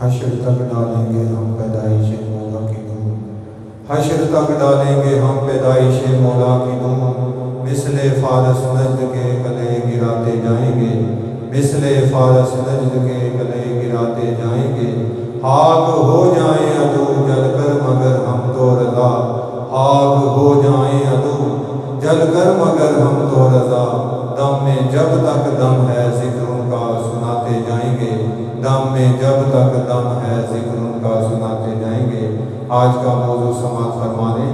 حشر تک ڈالیں گے ہم پیدائش مولا کی دھوم، حشر تک ڈالیں گے ہم پیدائش مولا کی دھوم، مثل فارس نجد کے گلے گراتے جائیں گے، مثل فارس نجد کے گلے گراتے جائیں گے، خاک ہو جائیں عدو جل کر مگر ہم تو رضا، خاک ہو جائیں عدو جل کر مگر ہم تو رضا، دم میں جب تک دم ہے ذکر ان کا سناتے جائیں گے، دم میں جب تک دم ہے ذکر ان کا سناتے جائیں گے۔ آج کا موضوع سماعت فرمانے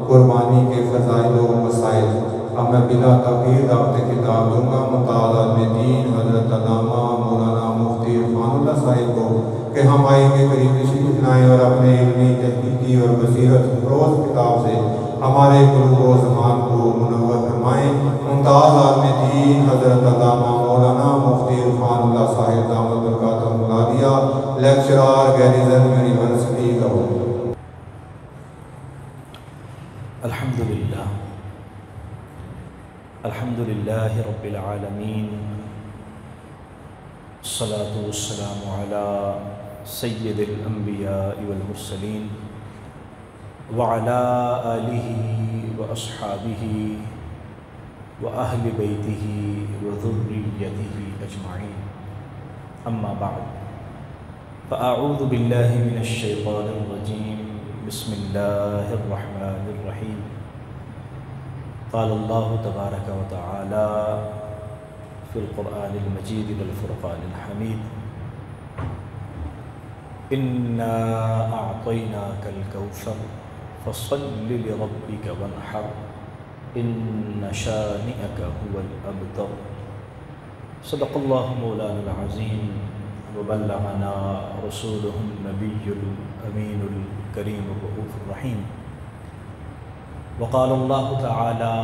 قربانی کے فضائل و مسائل۔ اب میں بلا تاخیر دعوت کتاب دوں گا مطالعہ میں دین حضرت علامہ مولانا مفتی عرفان اللہ صاحب کو کہ ہم آئی کے قریب تشریف لائیں اور اپنے علمی تحقیقی اور بصیرت فروز کتاب سے ہمارے قلوب و زمان کو منور فرمائیں۔ ممتاز عالم دین حضرت علامہ مولانا مفتی عرفان اللہ صاحب دامت برکاتہ العالیہ، لیکچرار گیریزن یونیورسٹی لاہور۔ الحمدللہ رب العالمین، الصلاة والسلام علی سید الانبیاء والمرسلین وعلی آلہ واصحابہ واہل بیتہ وذریتہ اجمعین، اما بعد فاعوذ باللہ من الشیطان الرجیم، بسم اللہ الرحمن الرحیم۔ قال اللہ تبارک و تعالی فی القرآن المجید والفرقان الحمید، انا اعطیناک الکوثر فصل لربک وانحر ان شانئک هو الابتر۔ صدق اللہ مولانا العظیم وبلغنا رسولہ النبی الامین الکریم الرؤوف الرحیم۔ وقال اللہ تعالی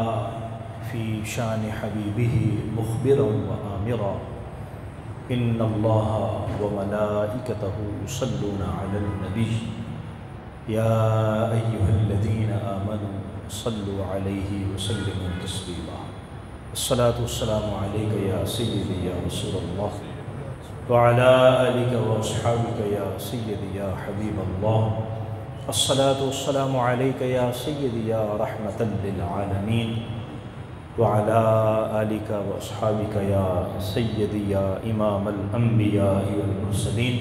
فی شان حبیبہ مخبرا وآمرا، ان اللہ وملائکتہ یصلون علی النبی یا ایہا الذین آمنوا صلوا علیہ وسلموا تسلیما۔ الصلاة والسلام علیک یا سیدی یا رسول اللہ وعلی آلک واصحابک یا سیدی یا حبیب اللہ۔ الصلاة والسلام علیک یا سیدی یا رحمة للعالمین وعلی آلک واصحابک یا سیدی یا امام الانبیاء والمرسلین۔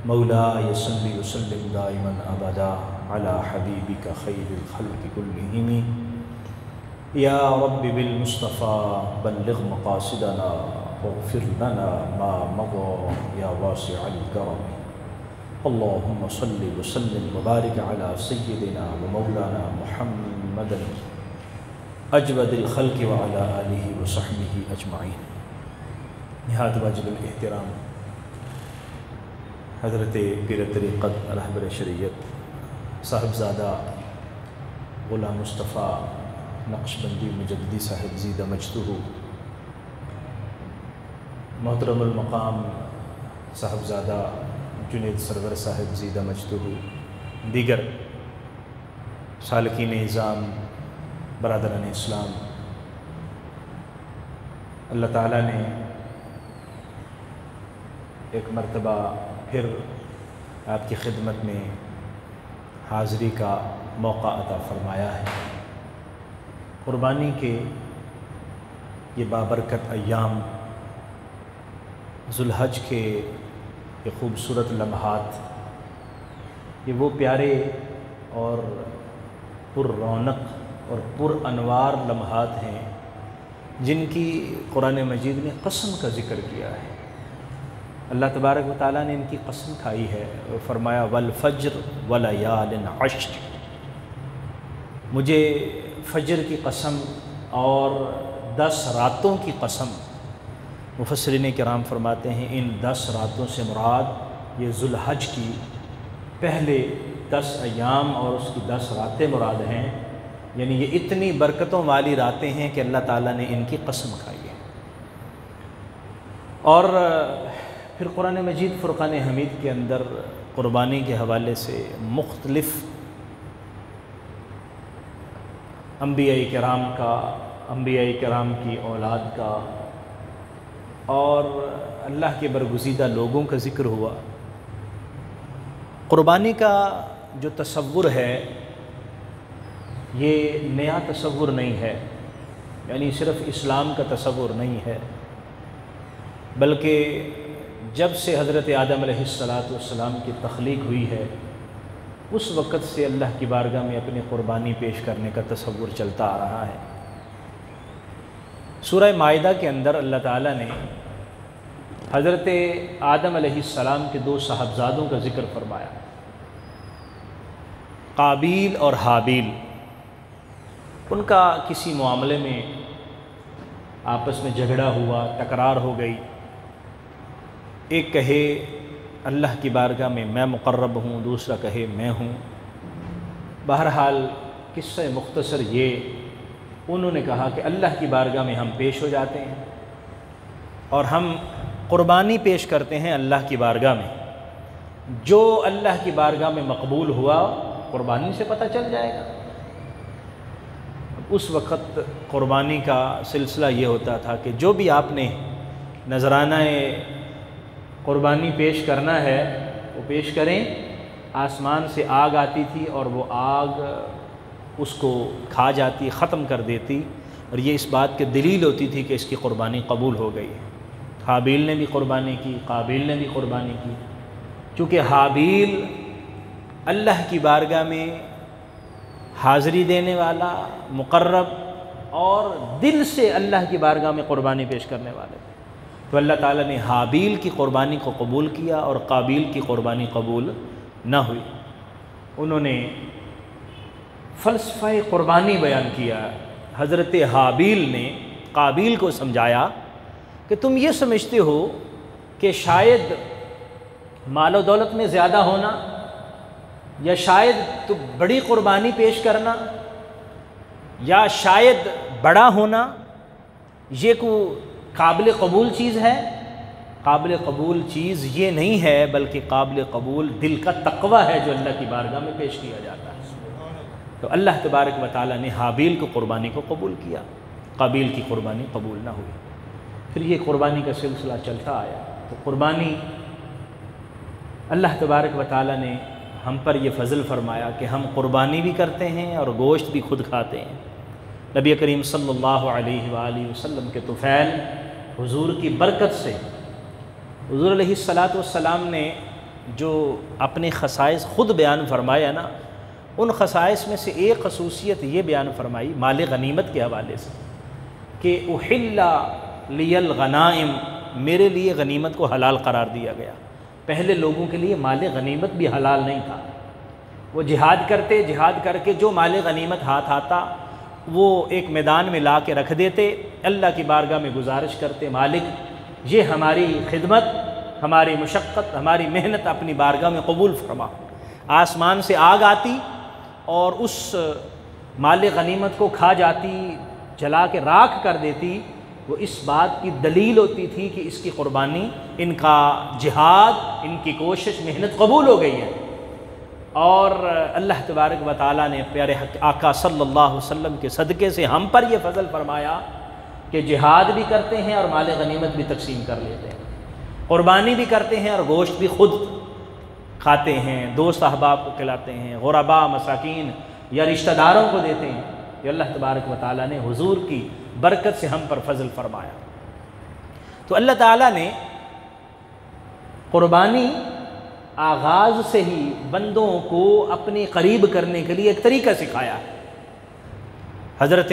مولاي صل وسلم دائما ابدا على حبیبک خیر الخلق کلہم، یا رب بالمصطفى بلغ مقاصدنا واغفر لنا ما مضى یا واسع الکرم۔ اللہم صل وسلم وبارک علی سیدنا ومولانا محمد اجود الخلق وعلی آلہ وصحبہ اجمعین۔ نہایت واجب الاحترام حضرت پیر طریقت رہبر شریعت صاحبزادہ غلام مصطفیٰ نقشبندی مجددی صاحب زیدہ مجدہ، محترم المقام صاحبزادہ جنید سرور صاحب زیدہ مجدہ، دیگر سالکین نظام، برادران اسلام، اللہ تعالیٰ نے ایک مرتبہ پھر آپ کی خدمت میں حاضری کا موقع عطا فرمایا ہے۔ قربانی کے یہ بابرکت ایام، ذوالحج کے یہ خوبصورت لمحات، یہ وہ پیارے اور پر رونق اور پر انوار لمحات ہیں جن کی قرآن مجید نے قسم کا ذکر کیا ہے۔ اللہ تبارک و تعالیٰ نے ان کی قسم کھائی ہے اور فرمایا والفجر ولیال عشر، مجھے فجر کی قسم اور 10 راتوں کی قسم۔ مفسرین کرام فرماتے ہیں ان 10 راتوں سے مراد یہ ذوالحج کی پہلے 10 ایام اور اس کی 10 راتیں مراد ہیں، یعنی یہ اتنی برکتوں والی راتیں ہیں کہ اللہ تعالیٰ نے ان کی قسم کھائی ہے۔ اور پھر قرآن مجید فرقان حمید کے اندر قربانی کے حوالے سے مختلف انبیاء کرام کی اولاد کا اور اللہ کے برگزیدہ لوگوں کا ذکر ہوا، قربانی کا جو تصور ہے یہ نیا تصور نہیں ہے، یعنی صرف اسلام کا تصور نہیں ہے، بلکہ جب سے حضرت آدم علیہ السلام کی تخلیق ہوئی ہے اس وقت سے اللہ کی بارگاہ میں اپنی قربانی پیش کرنے کا تصور چلتا آ رہا ہے۔ سورہ مائدہ کے اندر اللہ تعالیٰ نے حضرت آدم علیہ السلام کے 2 صاحبزادوں کا ذکر فرمایا، قابیل اور حابیل۔ ان کا کسی معاملے میں آپس میں جھگڑا ہوا، تکرار ہو گئی، ایک کہے اللہ کی بارگاہ میں مقرب ہوں، دوسرا کہے میں ہوں۔ بہرحال قصہ مختصر یہ، انہوں نے کہا کہ اللہ کی بارگاہ میں ہم پیش ہو جاتے ہیں اور ہم قربانی پیش کرتے ہیں اللہ کی بارگاہ میں، جو اللہ کی بارگاہ میں مقبول ہوا قربانی سے پتہ چل جائے گا۔ اس وقت قربانی کا سلسلہ یہ ہوتا تھا کہ جو بھی آپ نے نذرانہ قربانی پیش کرنا ہے وہ پیش کریں۔ آسمان سے آگ آتی تھی اور وہ آگ اس کو کھا جاتی، ختم کر دیتی، اور یہ اس بات کی دلیل ہوتی تھی کہ اس کی قربانی قبول ہو گئی ہے۔ حابیل نے بھی قربانی کی، قابیل نے بھی قربانی کی۔ چونکہ حابیل اللہ کی بارگاہ میں حاضری دینے والا، مقرب اور دل سے اللہ کی بارگاہ میں قربانی پیش کرنے والے تھے، تو اللہ تعالیٰ نے حابیل کی قربانی کو قبول کیا اور قابیل کی قربانی قبول نہ ہوئی۔ انہوں نے فلسفہ قربانی بیان کیا۔ حضرت حابیل نے قابیل کو سمجھایا کہ تم یہ سمجھتے ہو کہ شاید مال و دولت میں زیادہ ہونا یا شاید تو بڑی قربانی پیش کرنا یا شاید بڑا ہونا یہ کوئی قابل قبول چیز ہے۔ قابل قبول چیز یہ نہیں ہے، بلکہ قابل قبول دل کا تقوی ہے جو اللہ کی بارگاہ میں پیش کیا جاتا ہے۔ تو اللہ تبارک و تعالیٰ نے حابیل کو قربانی کو قبول کیا، قابیل کی قربانی قبول نہ ہوئی۔ پھر یہ قربانی کا سلسلہ چلتا آیا۔ تو قربانی اللہ تبارک و تعالیٰ نے ہم پر یہ فضل فرمایا کہ ہم قربانی بھی کرتے ہیں اور گوشت بھی خود کھاتے ہیں۔ نبی کریم صلی اللہ علیہ وآلہ وسلم کے طفیل حضور کی برکت سے حضور علیہ السلام نے جو اپنے خصائص خود بیان فرمایا نا، ان خصائص میں سے ایک خصوصیت یہ بیان فرمائی مال غنیمت کے حوالے سے کہ احل لی الغنائم، میرے لیے غنیمت کو حلال قرار دیا گیا۔ پہلے لوگوں کے لیے مال غنیمت بھی حلال نہیں تھا، وہ جہاد کرتے، جہاد کر کے جو مال غنیمت ہاتھ آتا وہ ایک میدان میں لا کے رکھ دیتے، اللہ کی بارگاہ میں گزارش کرتے، مالک یہ ہماری خدمت، ہماری مشقت، ہماری محنت اپنی بارگاہ میں قبول فرما۔ آسمان سے آگ آتی اور اس مال غنیمت کو کھا جاتی، جلا کے راکھ کر دیتی۔ وہ اس بات کی دلیل ہوتی تھی کہ اس کی قربانی، ان کا جہاد، ان کی کوشش، محنت قبول ہو گئی ہے۔ اور اللہ تبارک و تعالیٰ نے پیارے آقا صلی اللہ علیہ وسلم کے صدقے سے ہم پر یہ فضل فرمایا کہ جہاد بھی کرتے ہیں اور مال غنیمت بھی تقسیم کر لیتے ہیں، قربانی بھی کرتے ہیں اور گوشت بھی خود کھاتے ہیں، دوست احباب کو کھلاتے ہیں، غرباء، مساکین یا رشتہ داروں کو دیتے ہیں۔ یہ اللہ تبارک و تعالیٰ نے حضور کی برکت سے ہم پر فضل فرمایا۔ تو اللہ تعالیٰ نے قربانی آغاز سے ہی بندوں کو اپنے قریب کرنے کے لیے ایک طریقہ سکھایا ہے۔ حضرت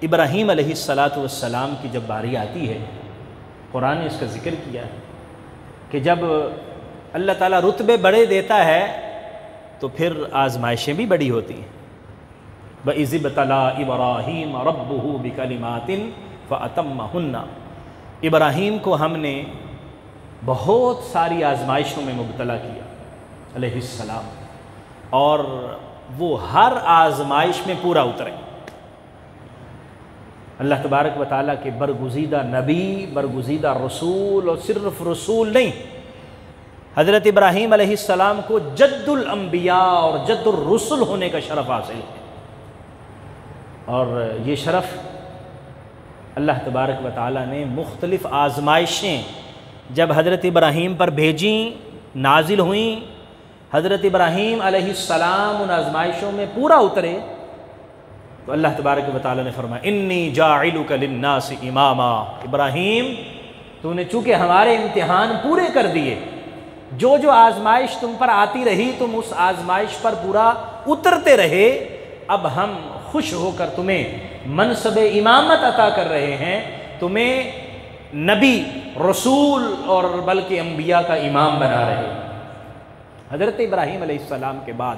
ابراہیم علیہ السلام کی جب باری آتی ہے، قرآن نے اس کا ذکر کیا ہے کہ جب اللہ تعالیٰ رتبے بڑے دیتا ہے تو پھر آزمائشیں بھی بڑی ہوتی ہیں۔ وَإِذِ ابْتَلَىٰ إِبْرَاهِيمَ رَبُّهُ بِكَلِمَاتٍ فَأَتَمَّهُنَّ، ابراہیم کو ہم نے بہت ساری آزمائشوں میں مبتلا کیا علیہ السلام، اور وہ ہر آزمائش میں پورا اترے۔ اللہ تبارک و تعالیٰ کے برگزیدہ نبی، برگزیدہ رسول، اور صرف رسول نہیں، حضرت ابراہیم علیہ السلام کو جد الانبیاء اور جد الرسل ہونے کا شرف حاصل ہے۔ اور یہ شرف اللہ تبارک و تعالیٰ نے مختلف آزمائشیں جب حضرت ابراہیم پر بھیجیں، نازل ہوئیں، حضرت ابراہیم علیہ السلام ان آزمائشوں میں پورا اترے تو اللہ تبارک و تعالیٰ نے فرمایا انی جاعلک للناس اماما، ابراہیم تو نے چونکہ ہمارے امتحان پورے کر دیے، جو جو آزمائش تم پر آتی رہی تم اس آزمائش پر پورا اترتے رہے، اب ہم خوش ہو کر تمہیں منصب امامت عطا کر رہے ہیں، تمہیں نبی رسول اور بلکہ انبیاء کا امام بنا رہے ہیں۔ حضرت ابراہیم علیہ السلام کے بعد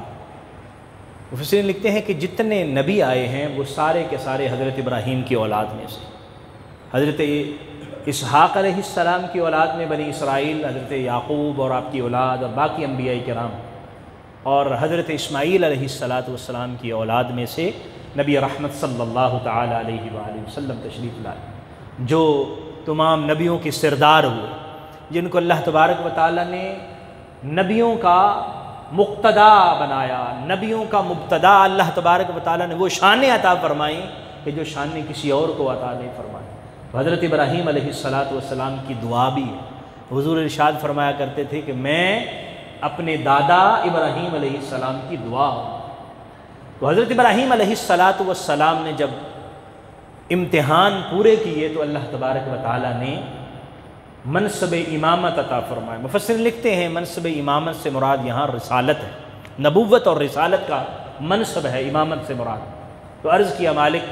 مفسرین لکھتے ہیں کہ جتنے نبی آئے ہیں وہ سارے کے سارے حضرت ابراہیم کی اولاد میں سے۔ حضرت اسحاق علیہ السلام کی اولاد میں بنی اسرائیل، حضرت یعقوب اور آپ کی اولاد اور باقی انبیاء کرام، اور حضرت اسماعیل علیہ السلام کی اولاد میں سے نبی رحمت صلی اللہ تعالیٰ علیہ وآلہ وسلم تشریف لائے، جو تمام نبیوں کے سردار ہوئے، جن کو اللہ تبارک و تعالیٰ نے نبیوں کا مقتدا بنایا، نبیوں کا مبتدا اللہ تبارک و تعالیٰ نے وہ شانیں عطا فرمائیں کہ جو شانیں کسی اور کو عطا نہیں فرمائیں۔ حضرت ابراہیم علیہ السلام کی دعا بھی ہے، حضور ارشاد فرمایا کرتے تھے کہ میں اپنے دادا ابراہیم علیہ السلام کی دعا ہوں۔ تو حضرت ابراہیم علیہ السلام نے جب امتحان پورے کیے تو اللہ تبارک و تعالیٰ نے منصب امامت عطا فرمایا۔ مفسرین لکھتے ہیں منصب امامت سے مراد یہاں رسالت ہے، نبوت اور رسالت کا منصب ہے، امامت سے مراد۔ تو عرض کیا مالک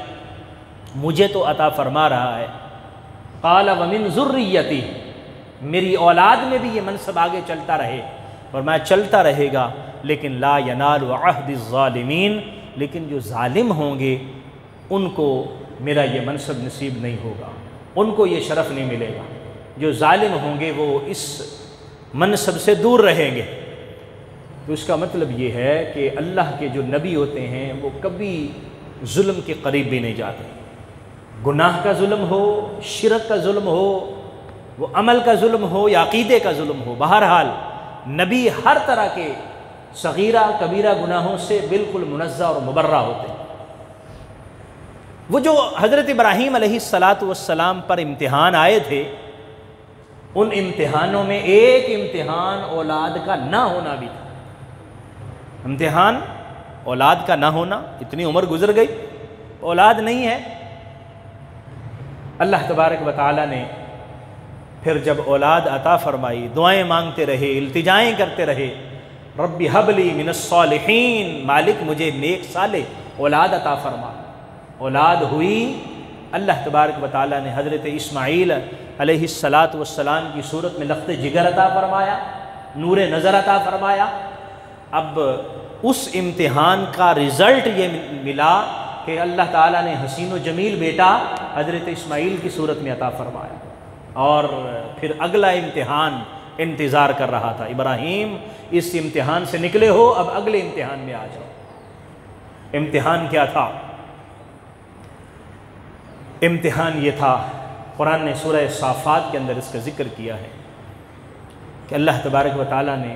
مجھے تو عطا فرما رہا ہے، قال ومن ذریتی، میری اولاد میں بھی یہ منصب آگے چلتا رہے، فرمایا چلتا رہے گا، لیکن لا ینال عہد الظالمین، لیکن جو ظالم ہوں گے ان کو میرا یہ منصب نصیب نہیں ہوگا، ان کو یہ شرف نہیں ملے گا، جو ظالم ہوں گے وہ اس منصب سے دور رہیں گے۔ تو اس کا مطلب یہ ہے کہ اللہ کے جو نبی ہوتے ہیں وہ کبھی ظلم کے قریب بھی نہیں جاتے، گناہ کا ظلم ہو، شرک کا ظلم ہو، وہ عمل کا ظلم ہو یا عقیدے کا ظلم ہو، بہرحال نبی ہر طرح کے صغیرہ کبیرہ گناہوں سے بالکل منزہ اور مبرہ ہوتے ہیں۔ وہ جو حضرت ابراہیم علیہ السلام پر امتحان آئے تھے، ان امتحانوں میں ایک امتحان اولاد کا نہ ہونا بھی تھا۔ امتحان اولاد کا نہ ہونا، اتنی عمر گزر گئی اولاد نہیں ہے۔ اللہ تبارک و تعالیٰ نے پھر جب اولاد عطا فرمائی، دعائیں مانگتے رہے، التجائیں کرتے رہے، رب ہب لی من الصالحین، مالک مجھے نیک صالح اولاد عطا فرما۔ اولاد ہوئی، اللہ تبارک و تعالیٰ نے حضرت اسماعیل علیہ السلام کی صورت میں لخت جگر عطا فرمایا، نور نظر عطا فرمایا۔ اب اس امتحان کا رزلٹ یہ ملا کہ اللہ تعالیٰ نے حسین و جمیل بیٹا حضرت اسماعیل کی صورت میں عطا فرمایا، اور پھر اگلا امتحان انتظار کر رہا تھا، ابراہیم اس امتحان سے نکلے ہو، اب اگلے امتحان میں آ جاؤ۔ امتحان کیا تھا؟ امتحان یہ تھا، قرآن نے سورہ صافات کے اندر اس کا ذکر کیا ہے کہ اللہ تبارک و تعالیٰ نے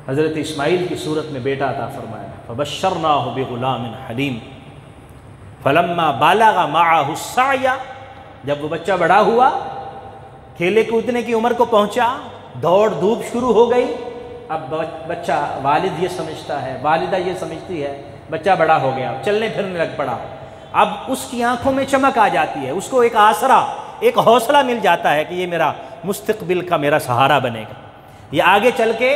حضرت اسماعیل کی صورت میں بیٹا عطا فرمایا، فبشرناہ بغلام حلیم فلما بالغ معہ السعی، جب وہ بچہ بڑا ہوا، کھیلے کودنے کی عمر کو پہنچا، دوڑ دھوپ شروع ہو گئی، اب بچہ، والد یہ سمجھتا ہے، والدہ یہ سمجھتی ہے بچہ بڑا ہو گیا، چلنے پھرنے لگ پڑا، اب اس کی آنکھوں میں چمک آ جاتی ہے، اس کو ایک آسرا، ایک حوصلہ مل جاتا ہے کہ یہ میرا مستقبل کا میرا سہارا بنے گا، یہ آگے چل کے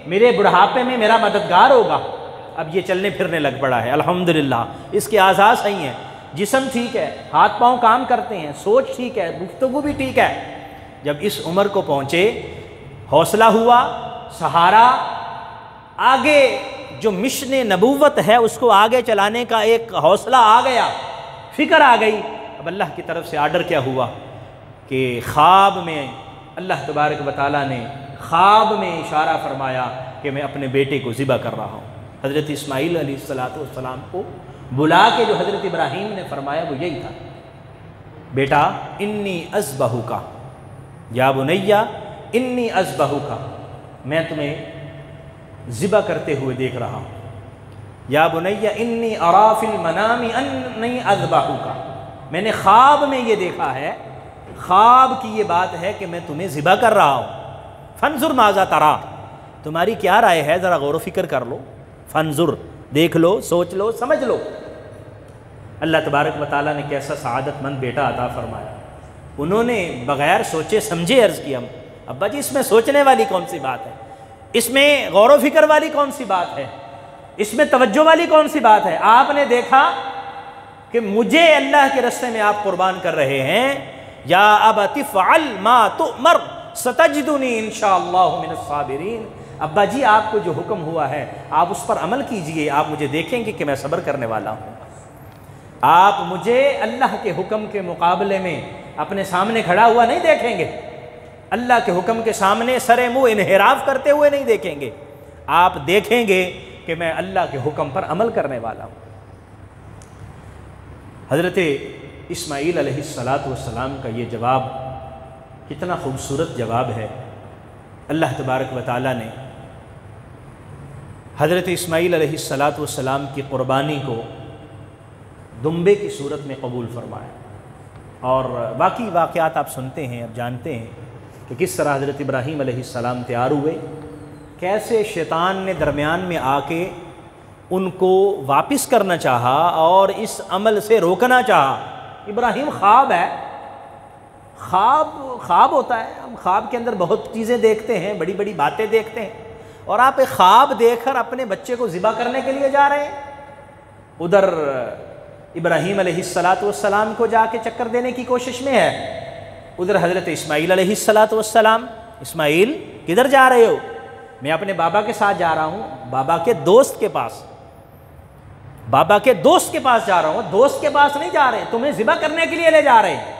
میرے بڑھاپے میں میرا مددگار ہوگا۔ اب یہ چلنے پھرنے لگ پڑا ہے، الحمدللہ اس کے اعضاء صحیح ہیں، جسم ٹھیک ہے، ہاتھ پاؤں کام کرتے ہیں، سوچ ٹھیک ہے، گفتگو بھی ٹھیک ہے۔ جب اس عمر کو پہنچے، حوصلہ ہوا، سہارا، آگے جو مشن نبوت ہے اس کو آگے چلانے کا ایک حوصلہ آ گیا، فکر آ گئی۔ اب اللہ کی طرف سے آرڈر کیا ہوا کہ خواب میں اللہ تبارک و تعالیٰ نے خواب میں اشارہ فرمایا کہ میں اپنے بیٹے کو ذبح کر رہا ہوں۔ حضرت اسماعیل علیہ السلام کو بلا کے جو حضرت ابراہیم نے فرمایا وہ یہی تھا، بیٹا انی اذبحک یا بنی انی اذبحک، میں تمہیں ذبح کرتے ہوئے دیکھ رہا ہوں، یا بنی انی اری فی المنام انی اذبحک، میں نے خواب میں یہ دیکھا ہے، خواب کی یہ بات ہے کہ میں تمہیں ذبح کر رہا ہوں، فانظر ماذا تری، تمہاری کیا رائے ہے؟ ذرا غور و فکر کر لو، فانظر، دیکھ لو، سوچ لو، سمجھ لو۔ اللہ تبارک و تعالیٰ نے کیسا سعادت مند بیٹا عطا فرمایا۔ انہوں نے بغیر سوچے سمجھے عرض کیا، ابا جی اس میں سوچنے والی کون سی بات ہے؟ اس میں غور و فکر والی کون سی بات ہے؟ اس میں توجہ والی کون سی بات ہے؟ آپ نے دیکھا کہ مجھے اللہ کے راستے میں آپ قربان کر رہے ہیں، یا ابت افعل ما تؤمر ستجدنی انشاءاللہ من الصابرین۔ ابا جی آپ کو جو حکم ہوا ہے آپ اس پر عمل کیجئے، آپ مجھے دیکھیں گے کہ میں صبر کرنے والا ہوں۔ آپ مجھے اللہ کے حکم کے مقابلے میں اپنے سامنے کھڑا ہوا نہیں دیکھیں گے، اللہ کے حکم کے سامنے سر منہ انحراف کرتے ہوئے نہیں دیکھیں گے، آپ دیکھیں گے کہ میں اللہ کے حکم پر عمل کرنے والا ہوں۔ حضرت اسماعیل علیہ السلام کا یہ جواب کتنا خوبصورت جواب ہے۔ اللہ تبارک و تعالیٰ نے حضرت اسماعیل علیہ السلام کی قربانی کو دمبے کی صورت میں قبول فرمایا، اور باقی واقعات آپ سنتے ہیں، آپ جانتے ہیں کہ کس طرح حضرت ابراہیم علیہ السلام تیار ہوئے، کیسے شیطان نے درمیان میں آ کے ان کو واپس کرنا چاہا اور اس عمل سے روکنا چاہا۔ ابراہیم خواب ہے، خواب ہوتا ہے، ہم خواب کے اندر بہت چیزیں دیکھتے ہیں، بڑی بڑی باتیں دیکھتے ہیں، اور آپ ایک خواب دیکھ کر اپنے بچے کو ذبح کرنے کے لیے جا رہے ہیں۔ ادھر ابراہیم علیہ السلام کو جا کے چکر دینے کی کوشش میں ہے، ادھر حضرت اسماعیل علیہ السلام، اسماعیل کدھر جا رہے ہو؟ میں اپنے بابا کے ساتھ جا رہا ہوں، بابا کے دوست کے پاس جا رہا ہوں۔ دوست کے پاس نہیں جا رہے، تمہیں ذبح کرنے کے لیے لے جا رہے ہیں۔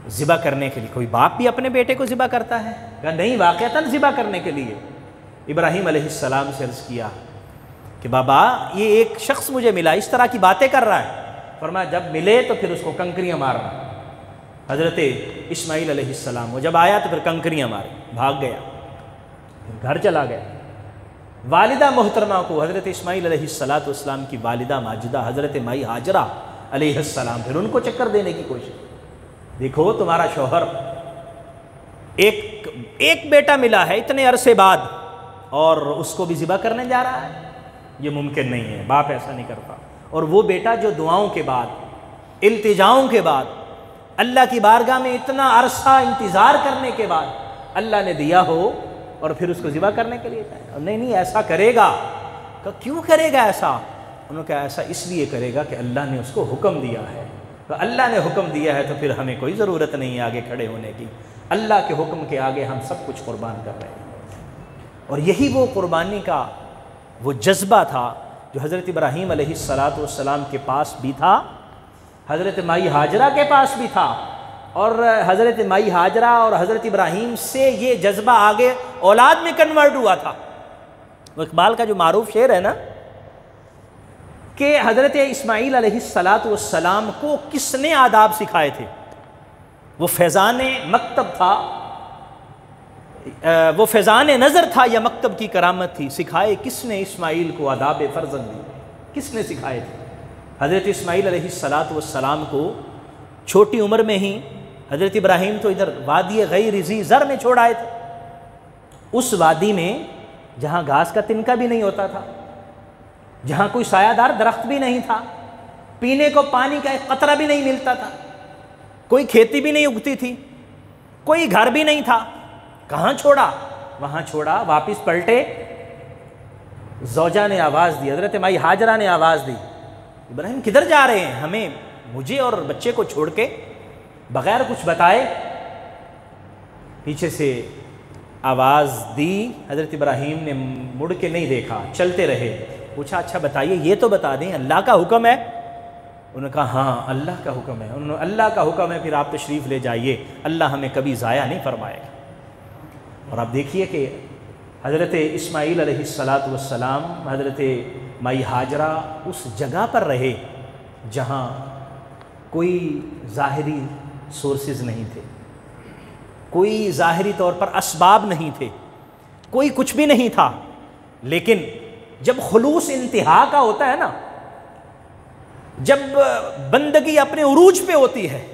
ذبح کرنے کے لیے کوئی باپ بھی اپنے بیٹے کو ذبح کرتا ہے؟ کہا نہیں، واقعتاً ذبح کرنے کے لیے۔ ابراہیم علیہ السلام سے عرض کیا کہ بابا یہ ایک شخص مجھے ملا، اس طرح کی باتیں کر رہا ہے۔ فرمایا جب ملے تو پھر اس کو کنکریاں مارنا۔ حضرت اسماعیل علیہ السلام وہ جب آیا تو پھر کنکریاں مارے، بھاگ گیا، پھر گھر چلا گیا۔ والدہ محترمہ کو، حضرت اسماعیل علیہ السلام کی والدہ ماجدہ حضرت مائی ہاجرہ علیہ السلام، پھر ان کو چکر دینے کی کوشش۔ دیکھو تمہارا شوہر ایک بیٹا ملا ہے اتنے عرصے بعد، اور اس کو بھی ذبح کرنے جا رہا ہے، یہ ممکن نہیں ہے، باپ ایسا نہیں کرتا۔ اور وہ بیٹا جو دعاؤں کے بعد، التجاؤں کے بعد، اللہ کی بارگاہ میں اتنا عرصہ انتظار کرنے کے بعد اللہ نے دیا ہو، اور پھر اس کو ذبح کرنے کے لیے جائے۔ نہیں ایسا کرے گا۔ کہ کیوں کرے گا ایسا؟ انہوں نے کہا ایسا اس لیے کرے گا کہ اللہ نے اس کو حکم دیا ہے۔ تو اللہ نے حکم دیا ہے تو پھر ہمیں کوئی ضرورت نہیں ہے آگے کھڑے ہونے کی، اللہ کے حکم کے آگے ہم سب کچھ قربان کر رہے ہیں۔ اور یہی وہ قربانی کا وہ جذبہ تھا جو حضرت ابراہیم علیہ السلام کے پاس بھی تھا، حضرت مائی ہاجرہ کے پاس بھی تھا، اور حضرت مائی ہاجرہ اور حضرت ابراہیم سے یہ جذبہ آگے اولاد میں کنورٹ ہوا تھا۔ وہ اقبال کا جو معروف شعر ہے نا کہ حضرت اسماعیل علیہ السلام کو کس نے آداب سکھائے تھے؟ وہ فیضان مکتب تھا، وہ فیضان نظر تھا یا مکتب کی کرامت تھی؟ سکھائے کس نے اسماعیل کو آداب فرزندی؟ کس نے سکھائے تھے؟ حضرت اسماعیل علیہ السلام کو چھوٹی عمر میں ہی حضرت ابراہیم تو ادھر وادی غیر ذی زر میں چھوڑ آئے تھے، اس وادی میں جہاں گھاس کا تنکا بھی نہیں ہوتا تھا، جہاں کوئی سایہ دار درخت بھی نہیں تھا، پینے کو پانی کا ایک قطرہ بھی نہیں ملتا تھا، کوئی کھیتی بھی نہیں اگتی تھی، کوئی گھر بھی نہیں تھا۔ کہاں چھوڑا؟ وہاں چھوڑا، واپس پلٹے، زوجہ نے آواز دی، حضرت مائی ہاجرہ نے آواز دی، ابراہیم کدھر جا رہے ہیں؟ مجھے اور بچے کو چھوڑ کے بغیر کچھ بتائے؟ پیچھے سے آواز دی، حضرت ابراہیم نے مڑ کے نہیں دیکھا، چلتے رہے۔ پوچھا اچھا بتائیے، یہ تو بتا دیں اللہ کا حکم ہے؟ انہوں نے کہا ہاں اللہ کا حکم ہے۔ انہوں نے اللہ کا حکم ہے، پھر آپ تشریف لے جائیے، اللہ ہمیں کبھی ضائع نہیں فرمائے گا۔ اور آپ دیکھیے کہ حضرت اسماعیل علیہ السلام، حضرت مائی ہاجرہ اس جگہ پر رہے جہاں کوئی ظاہری سورسز نہیں تھے، کوئی ظاہری طور پر اسباب نہیں تھے، کوئی کچھ بھی نہیں تھا، لیکن جب خلوص انتہا کا ہوتا ہے نا، جب بندگی اپنے عروج پہ ہوتی ہے،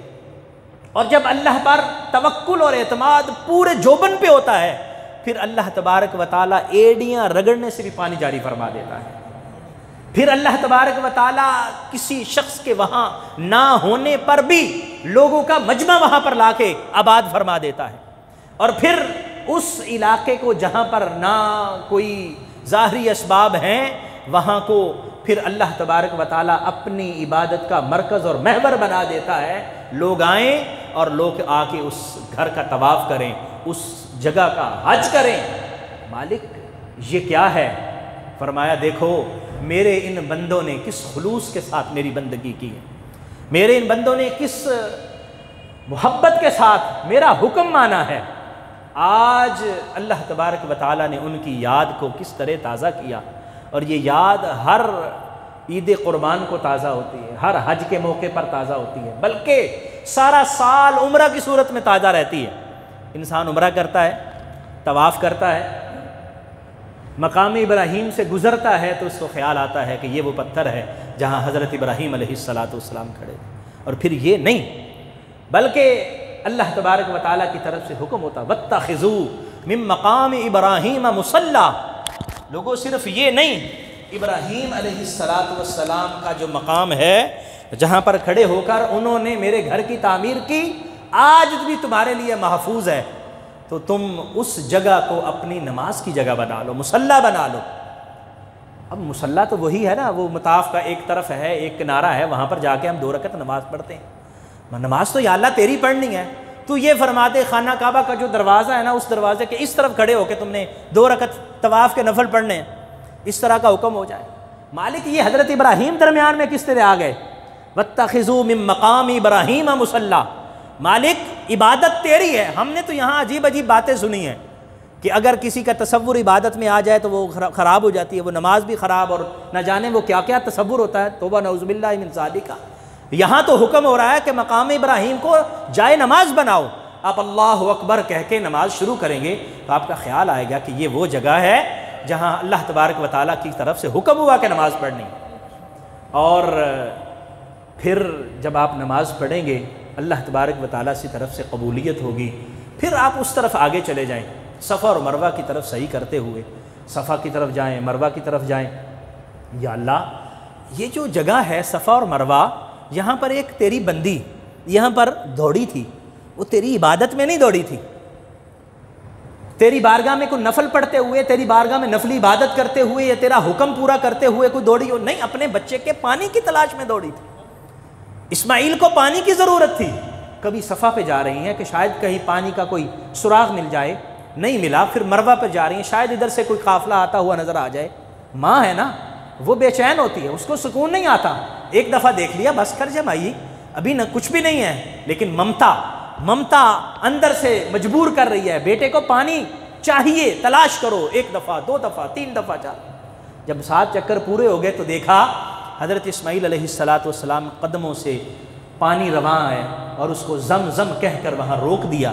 اور جب اللہ پر توکل اور اعتماد پورے جوبن پہ ہوتا ہے، پھر اللہ تبارک و تعالیٰ ایڑیاں رگڑنے سے بھی پانی جاری فرما دیتا ہے۔ پھر اللہ تبارک و تعالیٰ کسی شخص کے وہاں نہ ہونے پر بھی لوگوں کا مجمع وہاں پر لا کے آباد فرما دیتا ہے، اور پھر اس علاقے کو جہاں پر نہ کوئی ظاہری اسباب ہیں وہاں کو پھر اللہ تبارک و تعالیٰ اپنی عبادت کا مرکز اور محور بنا دیتا ہے۔ لوگ آئیں اور لوگ آ کے اس گھر کا طواف کریں، اس جگہ کا حج کریں۔ مالک یہ کیا ہے؟ فرمایا دیکھو میرے ان بندوں نے کس خلوص کے ساتھ میری بندگی کی ہے، میرے ان بندوں نے کس محبت کے ساتھ میرا حکم مانا ہے۔ آج اللہ تبارک و تعالیٰ نے ان کی یاد کو کس طرح تازہ کیا، اور یہ یاد ہر عید قربان کو تازہ ہوتی ہے، ہر حج کے موقع پر تازہ ہوتی ہے، بلکہ سارا سال عمرہ کی صورت میں تازہ رہتی ہے۔ انسان عمرہ کرتا ہے، طواف کرتا ہے، مقام ابراہیم سے گزرتا ہے تو اس کو خیال آتا ہے کہ یہ وہ پتھر ہے جہاں حضرت ابراہیم علیہ السلام کھڑے تھے، اور پھر یہ نہیں بلکہ اللہ تبارک و تعالیٰ کی طرف سے حکم ہوتا وَاتَّخِذُوا مِن مَقَامِ إِبْرَاهِيمَ مُصَلَّى۔ لوگوں صرف یہ نہیں، ابراہیم علیہ السلام کا جو مقام ہے جہاں پر کھڑے ہو کر انہوں نے میرے گھر کی تعمیر کی، آج بھی تمہارے لیے محفوظ ہے، تو تم اس جگہ کو اپنی نماز کی جگہ بنا لو، مصلی بنا لو۔ اب مصلی تو وہی ہے نا، وہ مطاف کا ایک طرف ہے، ایک کنارہ ہے، وہاں پر جا کے ہم 2 رکعت نماز پڑھتے ہیں۔ نماز تو یا اللہ تیری پڑھنی ہے، تو یہ فرماتے خانہ کعبہ کا جو دروازہ ہے نا، اس دروازے کے اس طرف کھڑے ہو کے تم نے 2 رکعت طواف کے نفل پڑھنے ہیں، اس طرح کا حکم ہو جائے۔ مالک یہ حضرت ابراہیم درمیان میں کس طرح آ گئے؟ وَاتَّخِذُوا مِن مَقَامِ إِبْرَاهِيمَ مُصَلَّى۔ مالک عبادت تیری ہے۔ ہم نے تو یہاں عجیب عجیب باتیں سنی ہیں کہ اگر کسی کا تصور عبادت میں آ جائے تو وہ خراب ہو جاتی ہے، وہ نماز بھی خراب، اور نہ جانے وہ کیا کیا تصور ہوتا ہے، توبہ نعوذ باللہ من ذالک۔ یہاں تو حکم ہو رہا ہے کہ مقام ابراہیم کو جائے نماز بناؤ۔ آپ اللہ اکبر کہہ کے نماز شروع کریں گے تو آپ کا خیال آئے گا کہ یہ وہ جگہ ہے جہاں اللہ تبارک و تعالیٰ کی طرف سے حکم ہوا کہ نماز پڑھنی، اور پھر جب آپ نماز پڑھیں گے اللہ تبارک و تعالیٰ کی طرف سے قبولیت ہوگی، پھر آپ اس طرف آگے چلے جائیں، صفا اور مروہ کی طرف صحیح کرتے ہوئے صفا کی طرف جائیں، مروہ کی طرف جائیں۔ یا اللہ یہ جو جگہ ہے صفا اور مروہ، یہاں پر ایک تیری بندی یہاں پر دوڑی تھی، وہ تیری عبادت میں نہیں دوڑی تھی، تیری بارگاہ میں کوئی نفل پڑھتے ہوئے، تیری بارگاہ میں نفلی عبادت کرتے ہوئے یا تیرا حکم پورا کرتے ہوئے کوئی دوڑی ہو، نہیں، اپنے بچے کے پانی کی تلاش میں دوڑی تھی۔ اسماعیل کو پانی کی ضرورت تھی، کبھی صفا پہ جا رہی ہیں کہ شاید کہیں پانی کا کوئی سراغ مل جائے، نہیں ملا، پھر مروہ پہ جا رہی ہیں، شاید ادھر سے کوئی قافلہ آتا ہوا نظر آ جائے۔ ماں ہے نا، وہ بے چین ہوتی ہے، اس کو سکون نہیں آتا، ایک دفعہ دیکھ لیا بس کر جا مائی، ابھی نہ کچھ بھی نہیں ہے، لیکن ممتا اندر سے مجبور کر رہی ہے، بیٹے کو پانی چاہیے، تلاش کرو، 1 دفعہ 2 دفعہ 3 دفعہ 4۔ جب 7 چکر پورے ہو گئے تو دیکھا حضرت اسماعیل علیہ السلام قدموں سے پانی رواں ہے، اور اس کو زمزم کہہ کر وہاں روک دیا۔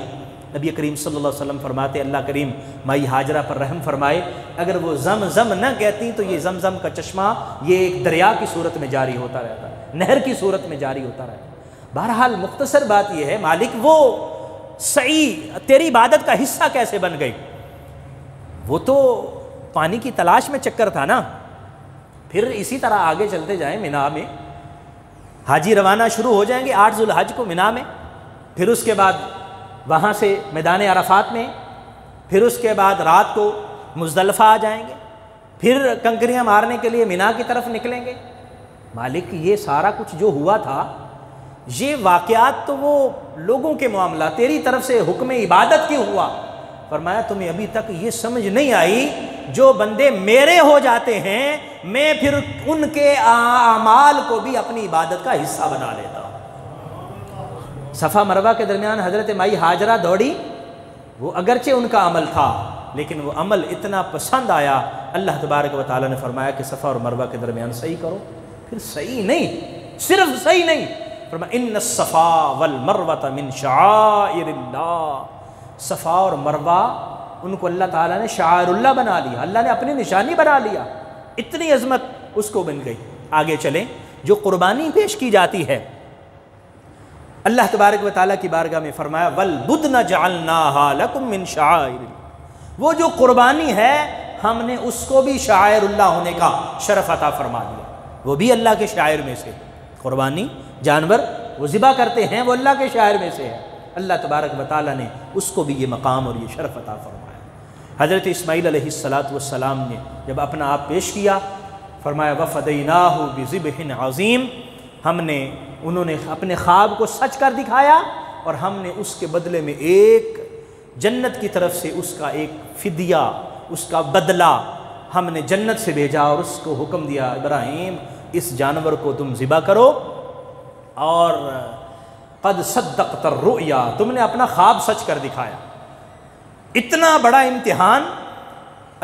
نبی کریم صلی اللہ علیہ وسلم فرماتے اللہ کریم مائی ہاجرہ پر رحم فرمائے، اگر وہ زمزم نہ کہتی تو یہ زمزم کا چشمہ یہ ایک دریا کی صورت میں جاری ہوتا رہتا، نہر کی صورت میں جاری ہوتا رہتا۔ بہرحال مختصر بات یہ ہے، مالک وہ صحیح تیری عبادت کا حصہ کیسے بن گئی؟ وہ تو پانی کی تلاش میں چکر تھا نا۔ پھر اسی طرح آگے چلتے جائیں، مینا میں حاجی روانہ شروع ہو جائیں گے 8 ذو الحج کو مینا میں، پھر اس کے بعد وہاں سے میدان عرفات میں، پھر اس کے بعد رات کو مزدلفہ آ جائیں گے، پھر کنکریاں مارنے کے لیے مینا کی طرف نکلیں گے۔ مالک یہ سارا کچھ جو ہوا تھا، یہ واقعات تو وہ لوگوں کے معاملہ، تیری طرف سے حکم عبادت کیوں ہوا؟ فرمایا تمہیں ابھی تک یہ سمجھ نہیں آئی، جو بندے میرے ہو جاتے ہیں میں پھر ان کے اعمال کو بھی اپنی عبادت کا حصہ بنا لیتا ہوں۔ صفا مروہ کے درمیان حضرت مائی ہاجرہ دوڑی، وہ اگرچہ ان کا عمل تھا لیکن وہ عمل اتنا پسند آیا، اللہ تبارک و تعالیٰ نے فرمایا کہ صفا اور مروہ کے درمیان صحیح کرو۔ پھر صحیح نہیں، صرف صحیح نہیں، فرمایا ان الصفا والمروہ من شعائر اللہ، صفا اور مروہ ان کو اللہ تعالیٰ نے شعائر اللہ بنا لیا، اللہ نے اپنی نشانی بنا لیا، اتنی عظمت اس کو بن گئی۔ آگے چلیں، جو قربانی پیش کی جاتی ہے، اللہ تبارک و تعالیٰ کی بارگاہ میں فرمایا وَالْبُدْنَ جَعَلْنَاهَا لَكُم مِّن شَعَائِرِ، وہ جو قربانی ہے ہم نے اس کو بھی شاعر اللہ ہونے کا شرف عطا فرما دیا، وہ بھی اللہ کے شاعر میں سے، قربانی جانور وہ ذبح کرتے ہیں وہ اللہ کے شاعر میں سے ہے، اللہ تبارک و تعالیٰ نے اس کو بھی یہ مقام اور یہ شرف عطا فرمایا۔ حضرت اسماعیل علیہ السلام نے جب اپنا آپ پیش کیا، فرمایا وَفَدَيْنَاهُ بِذِبْحٍ عَظِيمٍ، انہوں نے اپنے خواب کو سچ کر دکھایا اور ہم نے اس کے بدلے میں ایک جنت کی طرف سے اس کا ایک فدیہ، اس کا بدلہ ہم نے جنت سے بھیجا اور اس کو حکم دیا ابراہیم اس جانور کو تم ذبح کرو، اور قد صدقت الرؤیا، تم نے اپنا خواب سچ کر دکھایا۔ اتنا بڑا امتحان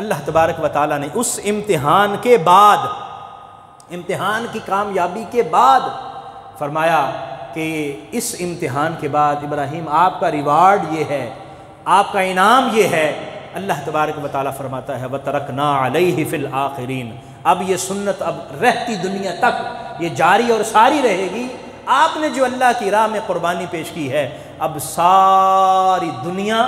اللہ تبارک و تعالیٰ نے اس امتحان کے بعد، امتحان کی کامیابی کے بعد فرمایا کہ اس امتحان کے بعد ابراہیم آپ کا ریوارڈ یہ ہے، آپ کا انعام یہ ہے۔ اللہ تبارک و تعالیٰ فرماتا ہے وَتَرَكْنَا عَلَيْهِ فِي الْآخِرِينَ، اب یہ سنت اب رہتی دنیا تک یہ جاری اور ساری رہے گی۔ آپ نے جو اللہ کی راہ میں قربانی پیش کی ہے، اب ساری دنیا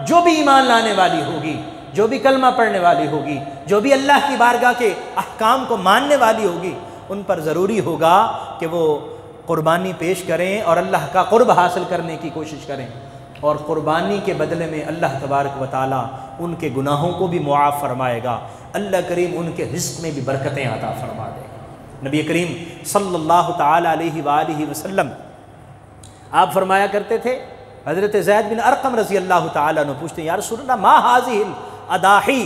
جو بھی ایمان لانے والی ہوگی، جو بھی کلمہ پڑھنے والی ہوگی، جو بھی اللہ کی بارگاہ کے احکام کو ماننے والی ہوگی، ان پر ضروری ہوگا کہ وہ قربانی پیش کریں اور اللہ کا قرب حاصل کرنے کی کوشش کریں، اور قربانی کے بدلے میں اللہ تبارک و تعالیٰ ان کے گناہوں کو بھی معاف فرمائے گا، اللہ کریم ان کے رزق میں بھی برکتیں عطا فرما دے گا۔ نبی کریم صلی اللہ تعالیٰ علیہ وآلہ وسلم آپ فرمایا کرتے تھے، حضرت زید بن ارقم رضی اللہ تعالیٰ عنہ پوچھتے ہیں یا رسول اللہ ما هذه الاضاحی،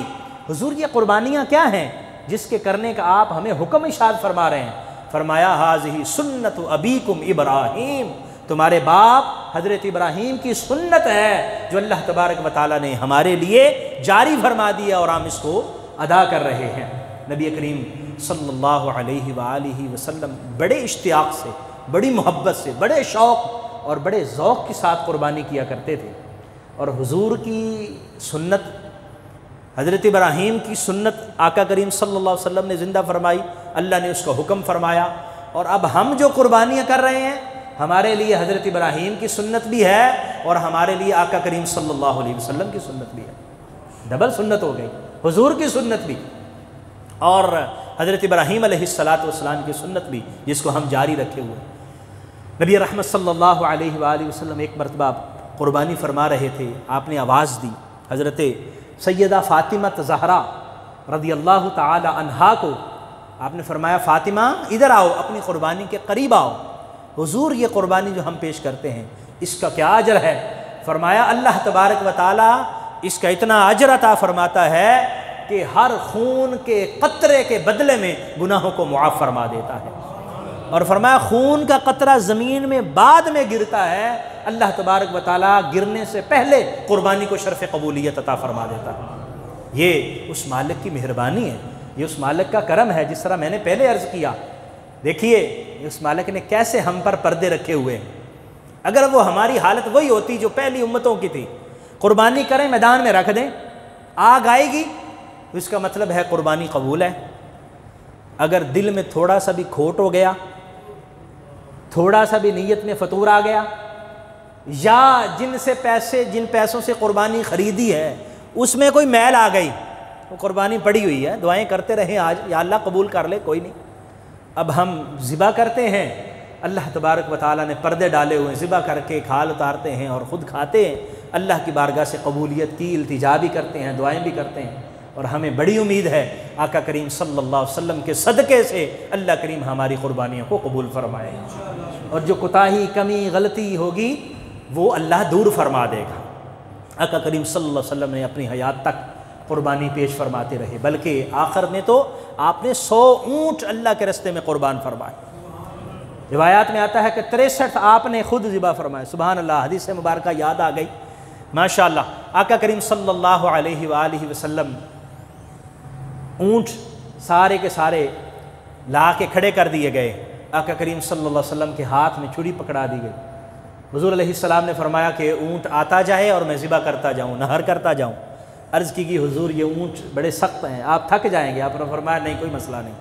حضور یہ قربانیاں کیا ہیں جس کے کرنے کا آپ ہمیں حکم ارشاد فرما رہے ہیں؟ فرمایا هذه سنت ابیکم ابراہیم، تمہارے باپ حضرت ابراہیم کی سنت ہے جو اللہ تبارک و تعالیٰ نے ہمارے لیے جاری فرما دیا اور ہم اس کو ادا کر رہے ہیں۔ نبی کریم صلی اللہ علیہ وآلہ وسلم بڑے اشتیاق سے، بڑی محبت سے، بڑے شوق اور بڑے ذوق کے ساتھ قربانی کیا کرتے تھے، اور حضور کی سنت، حضرت ابراہیم کی سنت آقا کریم صلی اللہ علیہ وسلم نے زندہ فرمائی، اللہ نے اس کا حکم فرمایا، اور اب ہم جو قربانیاں کر رہے ہیں ہمارے لیے حضرت ابراہیم کی سنت بھی ہے اور ہمارے لیے آقا کریم صلی اللہ علیہ وسلم کی سنت بھی ہے، ڈبل سنت ہو گئی، حضور کی سنت بھی اور حضرت ابراہیم علیہ السلام کی سنت بھی، جس کو ہم جاری رکھے ہوئے۔ نبی رحمت صلی اللہ علیہ وآلہ وسلم ایک مرتبہ قربانی فرما رہے تھے، آپ نے آواز دی، حضرت سیدہ فاطمہ زہرا رضی اللہ تعالی عنہا کو آپ نے فرمایا فاطمہ ادھر آؤ، اپنی قربانی کے قریب آؤ، حضور یہ قربانی جو ہم پیش کرتے ہیں اس کا کیا اجر ہے؟ فرمایا اللہ تبارک و تعالی اس کا اتنا اجر عطا فرماتا ہے کہ ہر خون کے قطرے کے بدلے میں گناہوں کو معاف فرما دیتا ہے، اور فرمایا خون کا قطرہ زمین میں بعد میں گرتا ہے، اللہ تبارک و تعالیٰ گرنے سے پہلے قربانی کو شرف قبولیت عطا فرما دیتا ہے۔ یہ اس مالک کی مہربانی ہے، یہ اس مالک کا کرم ہے، جس طرح میں نے پہلے عرض کیا۔ دیکھیے اس مالک نے کیسے ہم پر پردے رکھے ہوئے ہیں، اگر وہ ہماری حالت وہی ہوتی جو پہلی امتوں کی تھی، قربانی کریں میدان میں رکھ دیں، آگ آئے گی، اس کا مطلب ہے قربانی قبول ہے۔ اگر دل میں تھوڑا سا بھی کھوٹ ہو گیا، تھوڑا سا بھی نیت میں فطور آ گیا، یا جن پیسوں سے قربانی خریدی ہے اس میں کوئی میل آ گئی، وہ قربانی پڑی ہوئی ہے، دعائیں کرتے رہیں آج یا اللہ قبول کر لے، کوئی نہیں۔ اب ہم ذبح کرتے ہیں، اللہ تبارک و تعالیٰ نے پردے ڈالے ہوئے ہیں، ذبح کر کے کھال اتارتے ہیں اور خود کھاتے ہیں، اللہ کی بارگاہ سے قبولیت کی التجا بھی کرتے ہیں، دعائیں بھی کرتے ہیں، اور ہمیں بڑی امید ہے آقا کریم صلی اللہ علیہ وسلم کے صدقے سے اللہ کریم ہماری قربانیوں کو قبول فرمائے، اور جو کوتاہی کمی غلطی ہوگی وہ اللہ دور فرما دے گا۔ آقا کریم صلی اللہ علیہ وسلم نے اپنی حیات تک قربانی پیش فرماتے رہے، بلکہ آخر میں تو آپ نے 100 اونٹ اللہ کے راستے میں قربان فرمائے۔ روایات میں آتا ہے کہ 63 آپ نے خود ذبح فرمائے، سبحان اللہ، حدیث مبارکہ یاد آ گئی، ماشاءاللہ۔ آقا کریم صلی اللہ علیہ وآلہ وسلم اونٹ سارے کے سارے لا کے کھڑے کر دیے گئے، آقا کریم صلی اللہ علیہ وسلم کے ہاتھ میں چھری پکڑا دی گئی، حضور علیہ السلام نے فرمایا کہ اونٹ آتا جائے اور میں ذبح کرتا جاؤں، نہر کرتا جاؤں۔ عرض کی حضور یہ اونٹ بڑے سخت ہیں، آپ تھک جائیں گے، آپ نے فرمایا نہیں کوئی مسئلہ نہیں۔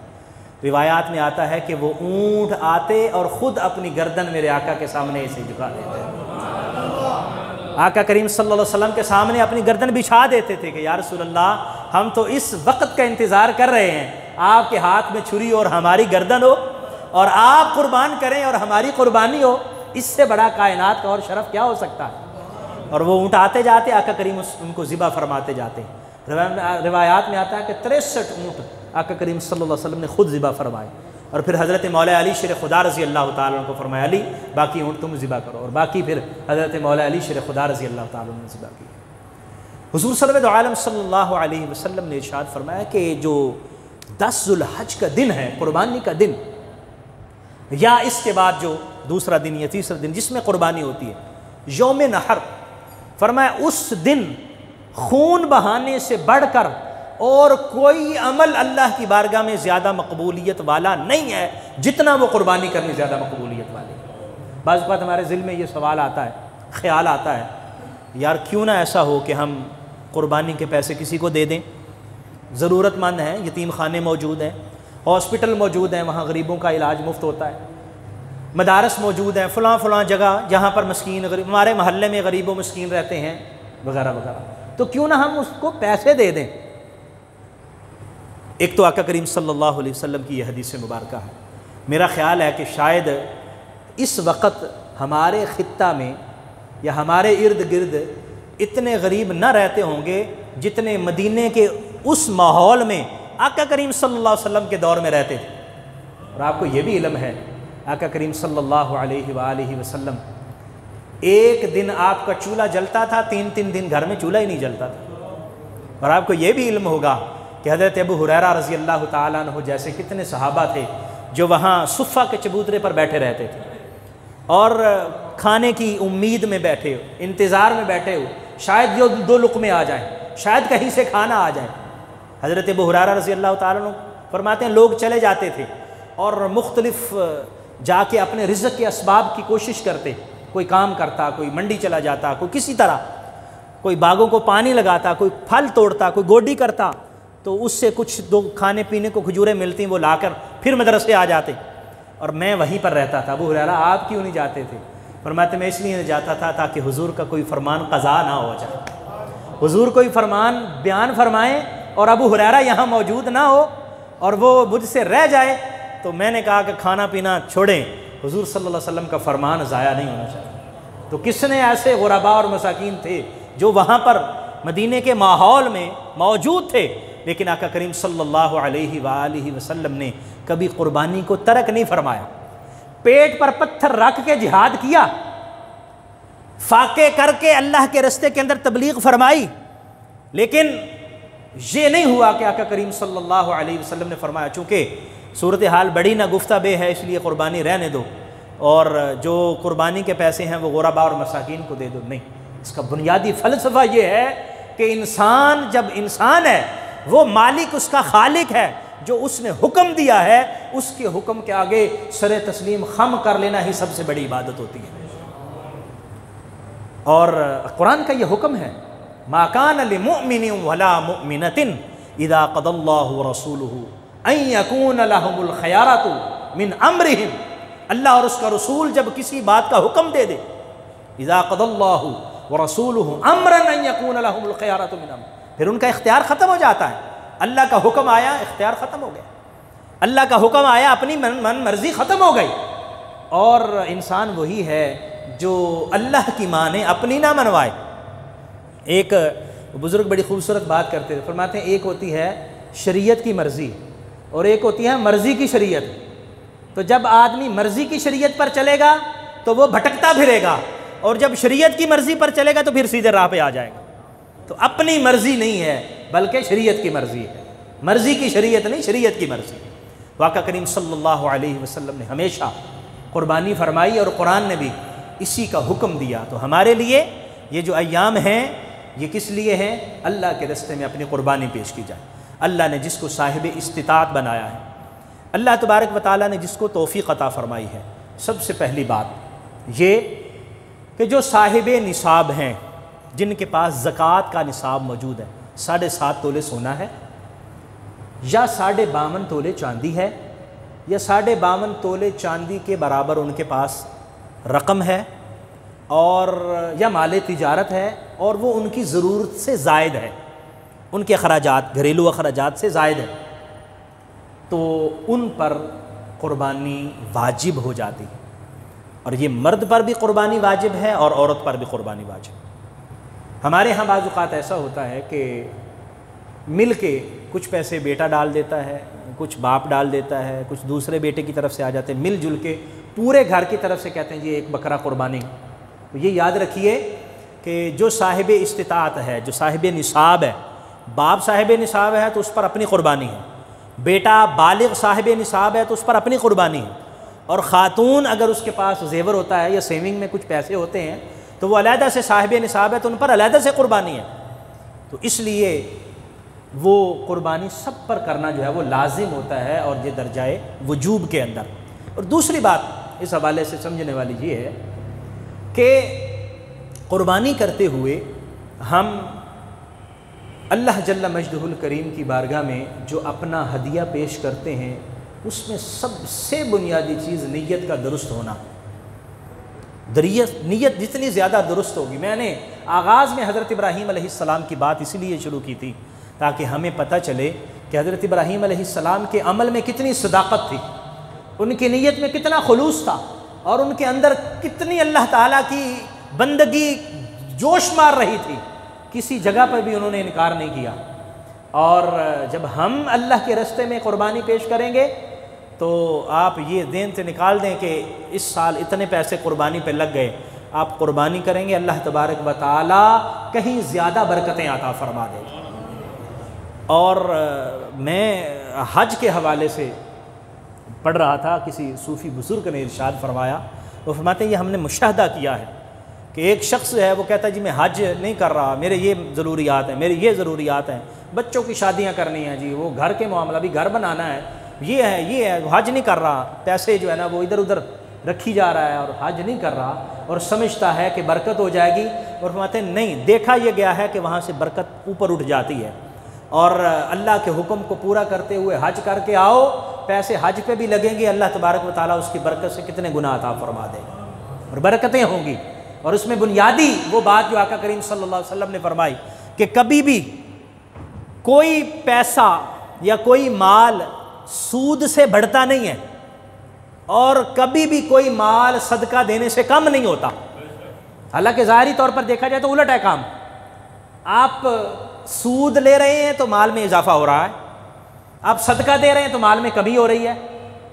روایات میں آتا ہے کہ وہ اونٹ آتے اور خود اپنی گردن میرے آقا کے سامنے اسے جھکا دیتے ہیں۔ آقا کریم صلی اللہ علیہ وسلم کے سامنے اپنی گردن بچھا دیتے تھے کہ یا رسول اللہ ہم تو اس وقت کا انتظار کر رہے ہیں آپ کے ہاتھ میں چھری اور ہماری گردن ہو اور آپ قربان کریں اور ہماری قربانی ہو، اس سے بڑا کائنات کا اور شرف کیا ہو سکتا ہے؟ اور وہ اونٹ آتے جاتے، آقا کریم ان کو ذبح فرماتے جاتے۔ روایات میں آتا ہے کہ 63 اونٹ آقا کریم صلی اللہ علیہ وسلم نے خود ذبح فرمائے، اور پھر حضرت مولا علی شیر خدا رضی اللہ تعالیٰ عنہ کو فرمایا علی باقی اونٹ تم ذبح کرو، اور باقی پھر حضرت مولا علی شیر خدا رضی اللہ تعالیٰ عنہ نے ذبح کی۔ حضور صلی عالم صلی اللہ علیہ وسلم نے ارشاد فرمایا کہ جو 10 ذو الحج کا دن ہے، قربانی کا دن، یا اس کے بعد جو دوسرا دن یا تیسرا دن جس میں قربانی ہوتی ہے، یوم نحر، فرمایا اس دن خون بہانے سے بڑھ کر اور کوئی عمل اللہ کی بارگاہ میں زیادہ مقبولیت والا نہیں ہے جتنا وہ قربانی کرنی زیادہ مقبولیت والی۔ بعض اوقات ہمارے ذہن میں یہ سوال آتا ہے، خیال آتا ہے، یار کیوں نہ ایسا ہو کہ ہم قربانی کے پیسے کسی کو دے دیں، ضرورت مند ہیں، یتیم خانے موجود ہیں، ہاسپٹل موجود ہیں، وہاں غریبوں کا علاج مفت ہوتا ہے، مدارس موجود ہیں، فلاں جگہ جہاں پر مسکین غریب، ہمارے محلے میں غریب و مسکین رہتے ہیں وغیرہ وغیرہ، تو کیوں نہ ہم اس کو پیسے دے دیں۔ ایک تو آقا کریم صلی اللہ علیہ وسلم کی یہ حدیث مبارکہ ہے، میرا خیال ہے کہ شاید اس وقت ہمارے خطہ میں یا ہمارے ارد گرد اتنے غریب نہ رہتے ہوں گے جتنے مدینے کے اس ماحول میں آقا کریم صلی اللہ علیہ وسلم کے دور میں رہتے تھے۔ اور آپ کو یہ بھی علم ہے آقا کریم صلی اللہ علیہ وآلہ وسلم ایک دن آپ کا چولہا جلتا تھا، 3 دن گھر میں چولہا ہی نہیں جلتا تھا۔ اور آپ کو یہ بھی علم ہوگا کہ حضرت ابو ہریرہ رضی اللہ تعالیٰ عنہ جیسے کتنے صحابہ تھے جو وہاں صفہ کے چبوترے پر بیٹھے رہتے تھے اور کھانے کی امید میں بیٹھے ہو، انتظار میں بیٹھے ہو، شاید جو 2 لقمے آ جائیں، شاید کہیں سے کھانا آ جائے۔ حضرت ابو ہریرہ رضی اللہ تعالیٰ عنہ فرماتے ہیں لوگ چلے جاتے تھے اور مختلف جا کے اپنے رزق کے اسباب کی کوشش کرتے، کوئی کام کرتا، کوئی منڈی چلا جاتا، کوئی کسی طرح، کوئی باغوں کو پانی لگاتا، کوئی پھل توڑتا، کوئی گوڈی کرتا، تو اس سے کچھ 2 کھانے پینے کو کھجوریں ملتی وہ لا کر پھر مدرسے آ جاتے، اور میں وہیں پر رہتا تھا۔ ابو ہریرہ آپ کیوں نہیں جاتے تھے؟ فرماتے میں اس لیے نہیں جاتا تھا تاکہ حضور کا کوئی فرمان قضا نہ ہو جائے، حضور کوئی فرمان بیان فرمائیں اور ابو ہریرہ یہاں موجود نہ ہو اور وہ مجھ سے رہ جائے، تو میں نے کہا کہ کھانا پینا چھوڑیں، حضور صلی اللہ علیہ وسلم کا فرمان ضائع نہیں ہونا چاہیے۔ تو کس نے ایسے غرباء اور مساکین تھے جو وہاں پر مدینے کے ماحول میں موجود تھے، لیکن آقا کریم صلی اللہ علیہ وآلہ وسلم نے کبھی قربانی کو ترک نہیں فرمایا، پیٹ پر پتھر رکھ کے جہاد کیا، فاقے کر کے اللہ کے رستے کے اندر تبلیغ فرمائی، لیکن یہ نہیں ہوا کہ آقا کریم صلی اللہ علیہ وسلم نے فرمایا چونکہ صورتحال بڑی نہ گفتہ بے ہے اس لیے قربانی رہنے دو اور جو قربانی کے پیسے ہیں وہ غرباء اور مساکین کو دے دو، نہیں، اس کا بنیادی فلسفہ یہ ہے کہ انسان جب انسان ہے وہ مالک اس کا خالق ہے، جو اس نے حکم دیا ہے اس کے حکم کے آگے سر تسلیم خم کر لینا ہی سب سے بڑی عبادت ہوتی ہے۔ اور قرآن کا یہ حکم ہے ما کان لمؤمن ولا مؤمنۃ اذا قضى اللہ ورسولہ ان یکون لهم الخیارۃ من امرہم، اللہ اور اس کا رسول جب کسی بات کا حکم دے دے، اذا قضى اللہ ورسولہ امرا ان یکون لهم الخیارۃ من امرہم، پھر ان کا اختیار ختم ہو جاتا ہے۔ اللہ کا حکم آیا، اختیار ختم ہو گیا، اللہ کا حکم آیا، اپنی من مرضی ختم ہو گئی۔ اور انسان وہی ہے جو اللہ کی مانے اپنی نہ منوائے۔ ایک بزرگ بڑی خوبصورت بات کرتے تھے، فرماتے ہیں ایک ہوتی ہے شریعت کی مرضی اور ایک ہوتی ہے مرضی کی شریعت۔ تو جب آدمی مرضی کی شریعت پر چلے گا تو وہ بھٹکتا پھرے گا، اور جب شریعت کی مرضی پر چلے گا تو پھر سیدھے راہ پہ آ جائے گا۔ تو اپنی مرضی نہیں ہے بلکہ شریعت کی مرضی ہے، مرضی کی شریعت نہیں، شریعت کی مرضی۔ آقا کریم صلی اللہ علیہ وسلم نے ہمیشہ قربانی فرمائی اور قرآن نے بھی اسی کا حکم دیا۔ تو ہمارے لیے یہ جو ایام ہیں یہ کس لیے ہیں؟ اللہ کے راستے میں اپنی قربانی پیش کی جائے۔ اللہ نے جس کو صاحب استطاعت بنایا ہے، اللہ تبارک و تعالیٰ نے جس کو توفیق عطا فرمائی ہے، سب سے پہلی بات یہ کہ جو صاحب نصاب ہیں، جن کے پاس زکوٰۃ کا نصاب موجود ہے، 7.5 تولے سونا ہے یا 52.5 تولے چاندی ہے یا 52.5 تولے چاندی کے برابر ان کے پاس رقم ہے اور یا مال تجارت ہے اور وہ ان کی ضرورت سے زائد ہے، ان کے اخراجات گھریلو اخراجات سے زائد ہے، تو ان پر قربانی واجب ہو جاتی ہے۔ اور یہ مرد پر بھی قربانی واجب ہے اور عورت پر بھی قربانی واجب۔ ہمارے ہاں بعض اوقات ایسا ہوتا ہے کہ مل کے کچھ پیسے بیٹا ڈال دیتا ہے، کچھ باپ ڈال دیتا ہے، کچھ دوسرے بیٹے کی طرف سے آ جاتے ہیں، مل جل کے پورے گھر کی طرف سے کہتے ہیں جی ایک بکرا قربانی۔ تو یہ یاد رکھیے کہ جو صاحب استطاعت ہے، جو صاحب نصاب ہے، باپ صاحب نصاب ہے تو اس پر اپنی قربانی ہے، بیٹا بالغ صاحب نصاب ہے تو اس پر اپنی قربانی ہے، اور خاتون اگر اس کے پاس زیور ہوتا ہے یا سیونگ میں کچھ پیسے ہوتے ہیں تو وہ علیحدہ سے صاحب نصاب ہے تو ان پر علیحدہ سے قربانی ہے۔ تو اس لیے وہ قربانی سب پر کرنا جو ہے وہ لازم ہوتا ہے، اور یہ درجۂ وجوب کے اندر۔ اور دوسری بات اس حوالے سے سمجھنے والی یہ ہے کہ قربانی کرتے ہوئے ہم اللہ جل مجدہ الکریم کی بارگاہ میں جو اپنا ہدیہ پیش کرتے ہیں اس میں سب سے بنیادی چیز نیت کا درست ہونا۔ نیت جتنی زیادہ درست ہوگی، میں نے آغاز میں حضرت ابراہیم علیہ السلام کی بات اسی لیے شروع کی تھی تاکہ ہمیں پتہ چلے کہ حضرت ابراہیم علیہ السلام کے عمل میں کتنی صداقت تھی، ان کی نیت میں کتنا خلوص تھا، اور ان کے اندر کتنی اللہ تعالیٰ کی بندگی جوش مار رہی تھی، کسی جگہ پر بھی انہوں نے انکار نہیں کیا۔ اور جب ہم اللہ کے راستے میں قربانی پیش کریں گے تو آپ یہ ذہن سے نکال دیں کہ اس سال اتنے پیسے قربانی پہ لگ گئے، آپ قربانی کریں گے اللہ تبارک و تعالی کہیں زیادہ برکتیں عطا فرما دے گا۔ اور میں حج کے حوالے سے پڑھ رہا تھا، کسی صوفی بزرگ نے ارشاد فرمایا، وہ فرماتے ہیں یہ ہم نے مشاہدہ کیا ہے کہ ایک شخص ہے وہ کہتا ہے جی میں حج نہیں کر رہا، میرے یہ ضروریات ہیں، میرے یہ ضروریات ہیں، بچوں کی شادیاں کرنی ہیں جی، وہ گھر کے معاملہ بھی گھر بنانا ہے، یہ ہے حج نہیں کر رہا، پیسے جو ہے نا وہ ادھر ادھر رکھی جا رہا ہے اور حج نہیں کر رہا، اور سمجھتا ہے کہ برکت ہو جائے گی، اور فرماتے ہیں نہیں، دیکھا یہ گیا ہے کہ وہاں سے برکت اوپر اٹھ جاتی ہے، اور اللہ کے حکم کو پورا کرتے ہوئے حج کر کے آؤ، پیسے حج پہ بھی لگیں گے، اللہ تبارک و تعالیٰ اس کی برکت سے کتنے گناہ عطا فرما دے گا اور برکتیں ہوں گی۔ اور اس میں بنیادی وہ بات جو آقا کریم صلی اللہ علیہ وسلم نے فرمائی کہ کبھی بھی کوئی پیسہ یا کوئی مال سود سے بڑھتا نہیں ہے، اور کبھی بھی کوئی مال صدقہ دینے سے کم نہیں ہوتا۔ حالانکہ ظاہری طور پر دیکھا جائے تو الٹ ہے کام، آپ سود لے رہے ہیں تو مال میں اضافہ ہو رہا ہے، آپ صدقہ دے رہے ہیں تو مال میں کمی ہو رہی ہے،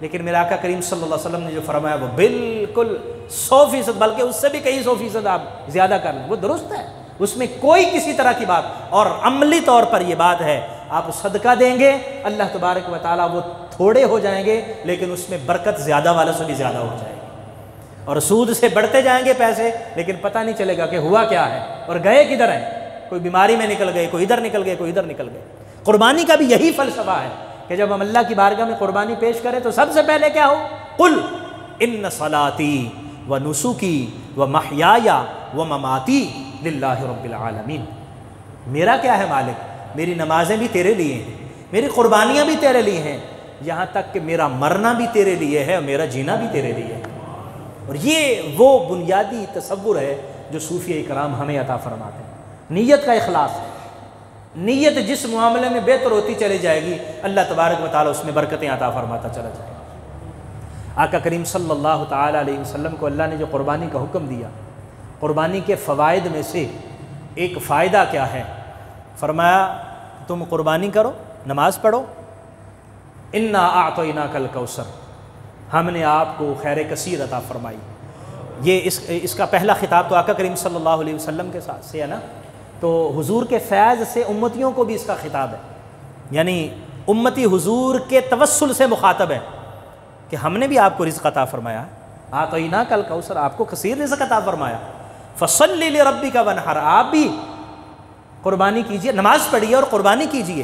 لیکن میرا آقا کریم صلی اللہ علیہ وسلم نے جو فرمایا وہ بالکل 100%، بلکہ اس سے بھی کئی 100% آپ زیادہ کر لیں، وہ درست ہے، اس میں کوئی کسی طرح کی بات، اور عملی طور پر یہ بات ہے آپ صدقہ دیں گے اللہ تبارک و تعالیٰ وہ تھوڑے ہو جائیں گے لیکن اس میں برکت زیادہ والوں سے بھی زیادہ ہو جائے گی، اور سود سے بڑھتے جائیں گے پیسے لیکن پتہ نہیں چلے گا کہ ہوا کیا ہے اور گئے کدھر ہیں، کوئی بیماری میں نکل گئے، کوئی ادھر نکل گئے، کوئی ادھر نکل گئے۔ قربانی کا بھی یہی فلسفہ ہے کہ جب ہم اللہ کی بارگاہ میں قربانی پیش کریں تو سب سے پہلے کیا ہو، قل ان صلاتی و نسکی و محیای و مماتی للہ رب العالمین، میرا کیا ہے مالک، میری نمازیں بھی تیرے لیے ہیں، میری قربانیاں بھی تیرے لیے ہیں، یہاں تک کہ میرا مرنا بھی تیرے لیے ہے اور میرا جینا بھی تیرے لیے ہے۔ اور یہ وہ بنیادی تصور ہے جو صوفیہ کرام ہمیں عطا فرماتے ہیں، نیت کا اخلاص ہے، نیت جس معاملے میں بہتر ہوتی چلی جائے گی اللہ تبارک و تعالیٰ اس میں برکتیں عطا فرماتا چلا جائے گا۔ آقا کریم صلی اللہ تعالیٰ علیہ وسلم کو اللہ نے جو قربانی کا حکم دیا، قربانی کے فوائد میں سے ایک فائدہ کیا ہے، فرمایا تم قربانی کرو، نماز پڑھو، انا اعطیناک الکوثر، ہم نے آپ کو خیر کثیر عطا فرمائی۔ یہ اس کا پہلا خطاب تو آقا کریم صلی اللہ علیہ وسلم کے ساتھ سے ہے نا، تو حضور کے فیض سے امتیوں کو بھی اس کا خطاب ہے، یعنی امتی حضور کے توسل سے مخاطب ہے کہ ہم نے بھی آپ کو رزق عطا فرمایا، اعطیناک الکوثر، آپ کو کثیر رزق عطا فرمایا، فصلی لربک وانحر، آپ بھی قربانی کیجئے، نماز پڑھیے اور قربانی کیجئے۔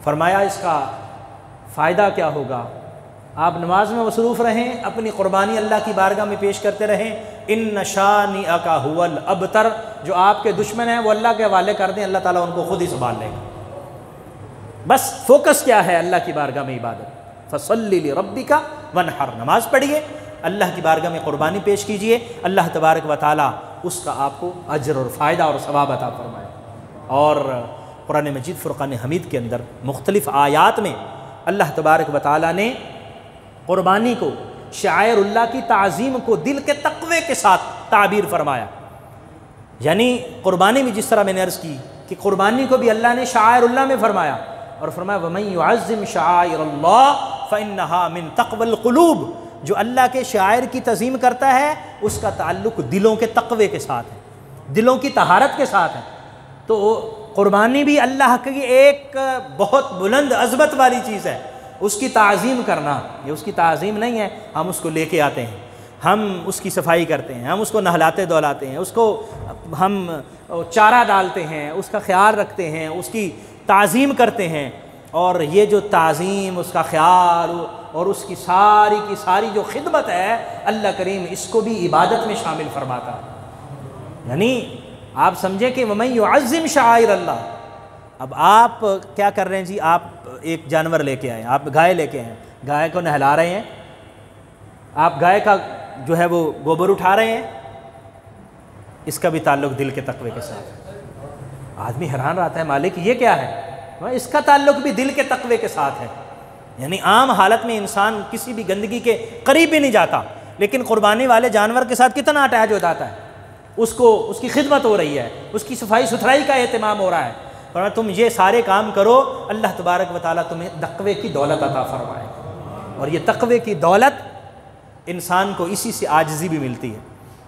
فرمایا اس کا فائدہ کیا ہوگا، آپ نماز میں مصروف رہیں، اپنی قربانی اللہ کی بارگاہ میں پیش کرتے رہیں، ان شانئک ھو الابتر، جو آپ کے دشمن ہیں وہ اللہ کے حوالے کر دیں، اللہ تعالیٰ ان کو خود ہی سنبھال لے گا۔ بس فوکس کیا ہے اللہ کی بارگاہ میں عبادت، فصلی لربک وانحر، نماز پڑھیے اللہ کی بارگاہ میں قربانی پیش کیجئے، اللہ تبارک و تعالیٰ اس کا آپ کو اجر اور فائدہ اور ثواب عطا فرمائے۔ اور قرآن مجید فرقان حمید کے اندر مختلف آیات میں اللہ تبارک و تعالیٰ نے قربانی کو، شعائر اللہ کی تعظیم کو دل کے تقوی کے ساتھ تعبیر فرمایا۔ یعنی قربانی میں جس طرح میں نے عرض کی کہ قربانی کو بھی اللہ نے شعائر اللہ میں فرمایا، اور فرمایا وَمَن يُعَظِّمْ شَعَائِرَ اللَّهِ فَإِنَّهَا مِن تَقْوَى الْقُلُوبِ، جو اللہ کے شعائر کی تعظیم کرتا ہے اس کا تعلق دلوں کے تقوی کے ساتھ ہے، دلوں کی طہارت کے ساتھ ہے۔ تو قربانی بھی اللہ کی ایک بہت بلند عظمت والی چیز ہے، اس کی تعظیم کرنا، یہ اس کی تعظیم نہیں ہے ہم اس کو لے کے آتے ہیں، ہم اس کی صفائی کرتے ہیں، ہم اس کو نہلاتے دھلاتے ہیں، اس کو ہم چارہ ڈالتے ہیں، اس کا خیال رکھتے ہیں، اس کی تعظیم کرتے ہیں، اور یہ جو تعظیم، اس کا خیال اور اس کی ساری جو خدمت ہے، اللہ کریم اس کو بھی عبادت میں شامل فرماتا ہے۔ یعنی آپ سمجھیں کہ وَمَن يُعَظِّمْ شَعَائِرَ اللَّهِ۔ اب آپ کیا کر رہے ہیں جی؟ آپ ایک جانور لے کے آئے، آپ گائے لے کے آئے، گائے کو نہلا رہے ہیں، آپ گائے کا جو ہے وہ گوبر اٹھا رہے ہیں، اس کا بھی تعلق دل کے تقوی کے ساتھ ہے۔ آدمی حیران رہتا ہے مالک یہ کیا ہے؟ اس کا تعلق بھی دل کے تقوی کے ساتھ ہے۔ یعنی عام حالت میں انسان کسی بھی گندگی کے قریب بھی نہیں جاتا، لیکن قربانی والے جانور کے ساتھ کتنا اٹیچ ہو جاتا ہے، اس کی خدمت ہو رہی ہے، اس کی صفائی ستھرائی کا اہتمام ہو رہا ہے۔ اور تم یہ سارے کام کرو، اللہ تبارک و تعالیٰ تمہیں تقوی کی دولت عطا فرمائے۔ اور یہ تقوی کی دولت انسان کو اسی سے عاجزی بھی ملتی ہے،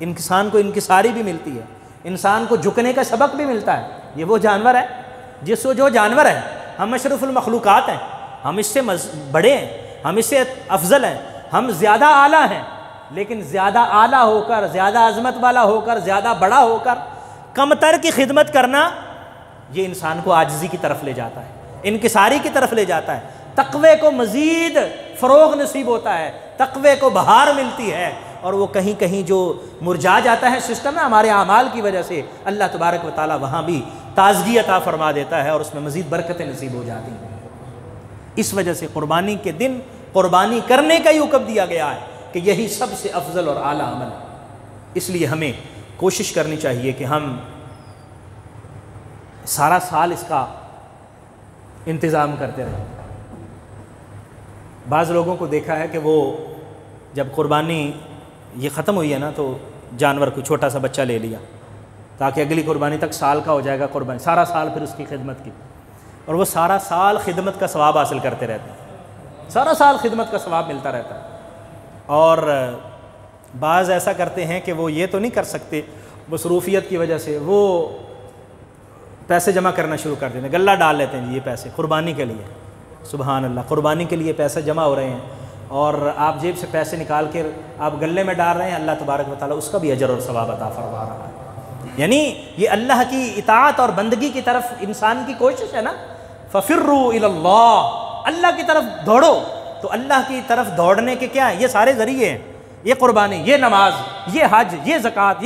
انسان کو انکساری بھی ملتی ہے، انسان کو جھکنے کا سبق بھی ملتا ہے۔ یہ وہ جانور ہے جو جانور ہے، ہم اشرف المخلوقات ہیں، ہم اس سے بڑے ہیں، ہم اس سے افضل ہیں، ہم زیادہ اعلیٰ ہیں، لیکن زیادہ اعلیٰ ہو کر، زیادہ عظمت والا ہو کر، زیادہ بڑا ہو کر کم تر کی خدمت کرنا، یہ انسان کو عاجزی کی طرف لے جاتا ہے، انکساری کی طرف لے جاتا ہے۔ تقوی کو مزید فروغ نصیب ہوتا ہے، تقوی کو بہار ملتی ہے، اور وہ کہیں کہیں جو مرجا جاتا ہے سسٹم ہے ہمارے اعمال کی وجہ سے، اللہ تبارک و تعالیٰ وہاں بھی تازگی عطا فرما دیتا ہے، اور اس میں مزید برکتیں نصیب ہو جاتی ہیں۔ اس وجہ سے قربانی کے دن قربانی کرنے کا ہی حکم دیا گیا ہے کہ یہی سب سے افضل اور اعلیٰ عمل ہے۔ اس لیے ہمیں کوشش کرنی چاہیے کہ ہم سارا سال اس کا انتظام کرتے رہیں۔ بعض لوگوں کو دیکھا ہے کہ وہ جب قربانی یہ ختم ہوئی ہے نا، تو جانور کو چھوٹا سا بچہ لے لیا تاکہ اگلی قربانی تک سال کا ہو جائے گا قربانی، سارا سال پھر اس کی خدمت کی، اور وہ سارا سال خدمت کا ثواب حاصل کرتے رہتے ہیں، سارا سال خدمت کا ثواب ملتا رہتا ہے۔ اور بعض ایسا کرتے ہیں کہ وہ یہ تو نہیں کر سکتے، مصروفیت کی وجہ سے وہ پیسے جمع کرنا شروع کر دیتے ہیں، غلہ ڈال لیتے ہیں جی یہ پیسے قربانی کے لیے۔ سبحان اللہ، قربانی کے لیے پیسے جمع ہو رہے ہیں، اور آپ جیب سے پیسے نکال کے آپ غلے میں ڈال رہے ہیں، اللہ تبارک و تعالیٰ اس کا بھی اجر اور ثواب عطا فرما رہا ہے۔ یعنی یہ اللہ کی اطاعت اور بندگی کی طرف انسان کی کوشش ہے نا، فَفِرُّوا إِلَى اللَّهِ، اللہ کی طرف دوڑو۔ تو اللہ کی طرف دوڑنے کے کیا ہیں؟ یہ سارے ذریعے ہیں، یہ قربانی، یہ نماز، یہ حج، یہ زکوٰۃ،